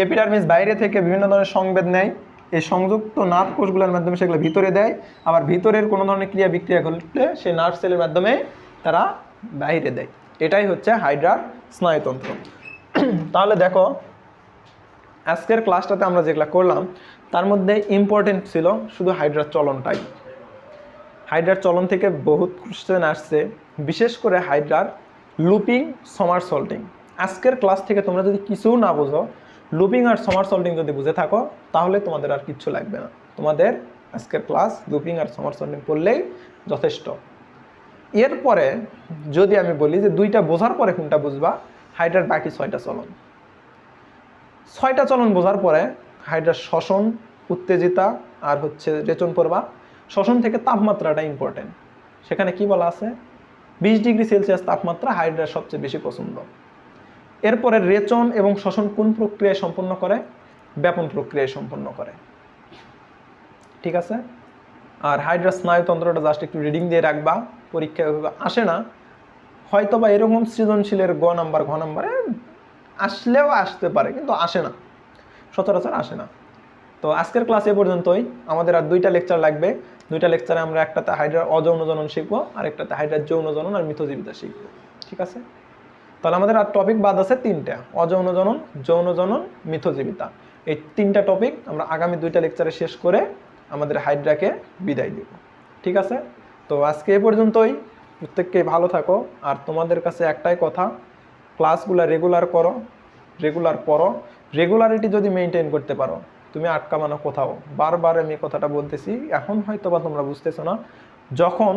এপিডার্মিস বাইরে থেকে বিভিন্ন ধরনের সংবেদ নেয়, এই সংযুক্ত নার্ভ কোষগুলোর মাধ্যমে সেগুলো ভিতরে দেয়, আবার ভিতরের কোনো ধরনের ক্রিয়া বিক্রিয়া ঘটলে সেই নার্ভ সেলের মাধ্যমে তারা বাইরে দেয়। এটাই হচ্ছে হাইড্রার স্নায়ুতন্ত্র। তাহলে দেখো, আজকের ক্লাসটাতে আমরা যেগুলো করলাম তার মধ্যে ইম্পর্টেন্ট ছিল শুধু হাইড্রার চলনটাই। হাইড্রার চলন থেকে বহুত কোশ্চেন আসছে, বিশেষ করে হাইড্রার লুপিং, সমারসল্টিং। আজকের ক্লাস থেকে তোমরা যদি কিছুও না বোঝো, লুপিং আর সমারসল্টিং যদি বুঝে থাকো, তাহলে তোমাদের আর কিচ্ছু লাগবে না। তোমাদের আজকের ক্লাস লুপিং আর সমারসল্টিং পড়লেই যথেষ্ট। এরপরে যদি আমি বলি যে দুইটা বোঝার পরে কোনটা বুঝবা, হাইড্রার বাকি 6টা চলন। 6টা চলন বোঝার পরে হাইড্রার শ্বসন, উত্তেজিতা আর হচ্ছে রেচন পড়বা। শ্বসন থেকে তাপমাত্রাটা ইম্পর্টেন্ট। সেখানে কি বলা আছে? 20 ডিগ্রি সেলসিয়াস তাপমাত্রা হাইড্রার সবচেয়ে বেশি পছন্দ। এরপরে রেচন এবং শ্বসন কোন প্রক্রিয়ায় সম্পন্ন করে? ব্যাপন প্রক্রিয়ায় সম্পন্ন করে, ঠিক আছে? আর হাইড্রার স্নায়ুতন্ত্রটা জাস্ট একটু রিডিং দিয়ে রাখবা, পরীক্ষায় আসে না হয়তো, বা এরকম সৃজনশীলের ঘ নাম্বারে আসলেও আসতে পারে, কিন্তু আসে না, সচরাচর আসে না। তো আজকের ক্লাস এ পর্যন্তই। আমাদের আর 2টা লেকচার লাগবে। 2টা লেকচারে আমরা একটাতে হাইড্রার অযৌন জনন শিখবো, আর একটাতে হাইড্রার যৌন জনন আর মিথজীবিতা শিখবো, ঠিক আছে? তাহলে আমাদের আর টপিক বাদ আছে 3টা: অযৌন জনন, যৌন জনন, মিথজীবিতা। এই 3টা টপিক আমরা আগামী 2টা লেকচারে শেষ করে আমাদের হাইড্রাকে বিদায় দেব, ঠিক আছে? তো আজকে এ পর্যন্তই। প্রত্যেককে ভালো থাকো। আর তোমাদের কাছে একটাই কথা, ক্লাসগুলো রেগুলার করো, রেগুলার পড়ো। রেগুলারিটি যদি মেনটেন করতে পারো, তুমি আটকা মানো কোথাও। বারবার আমি কথাটা বলতেছি, এখন হয়তো বা তোমরা বুঝতেছো না। যখন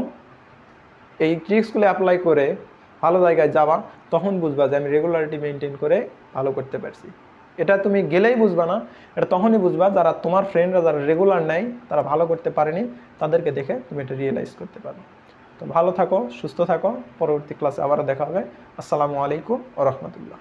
এই ট্রিক্সগুলো অ্যাপ্লাই করে ভালো জায়গায় যাবা, তখন বুঝবা যে আমি রেগুলারিটি মেনটেন করে ভালো করতে পারছি। এটা তুমি গেলেই বুঝবা না, এটা তখনই বুঝবা যারা তোমার ফ্রেন্ডরা যারা রেগুলার নেয়, তারা ভালো করতে পারেনি, তাদেরকে দেখে তুমি এটা রিয়েলাইজ করতে পারো। তো ভালো থাকো, সুস্থ থাকো, পরবর্তী ক্লাসে আবারও দেখা হবে। আসসালামু আলাইকুম ওয়া রাহমাতুল্লাহ।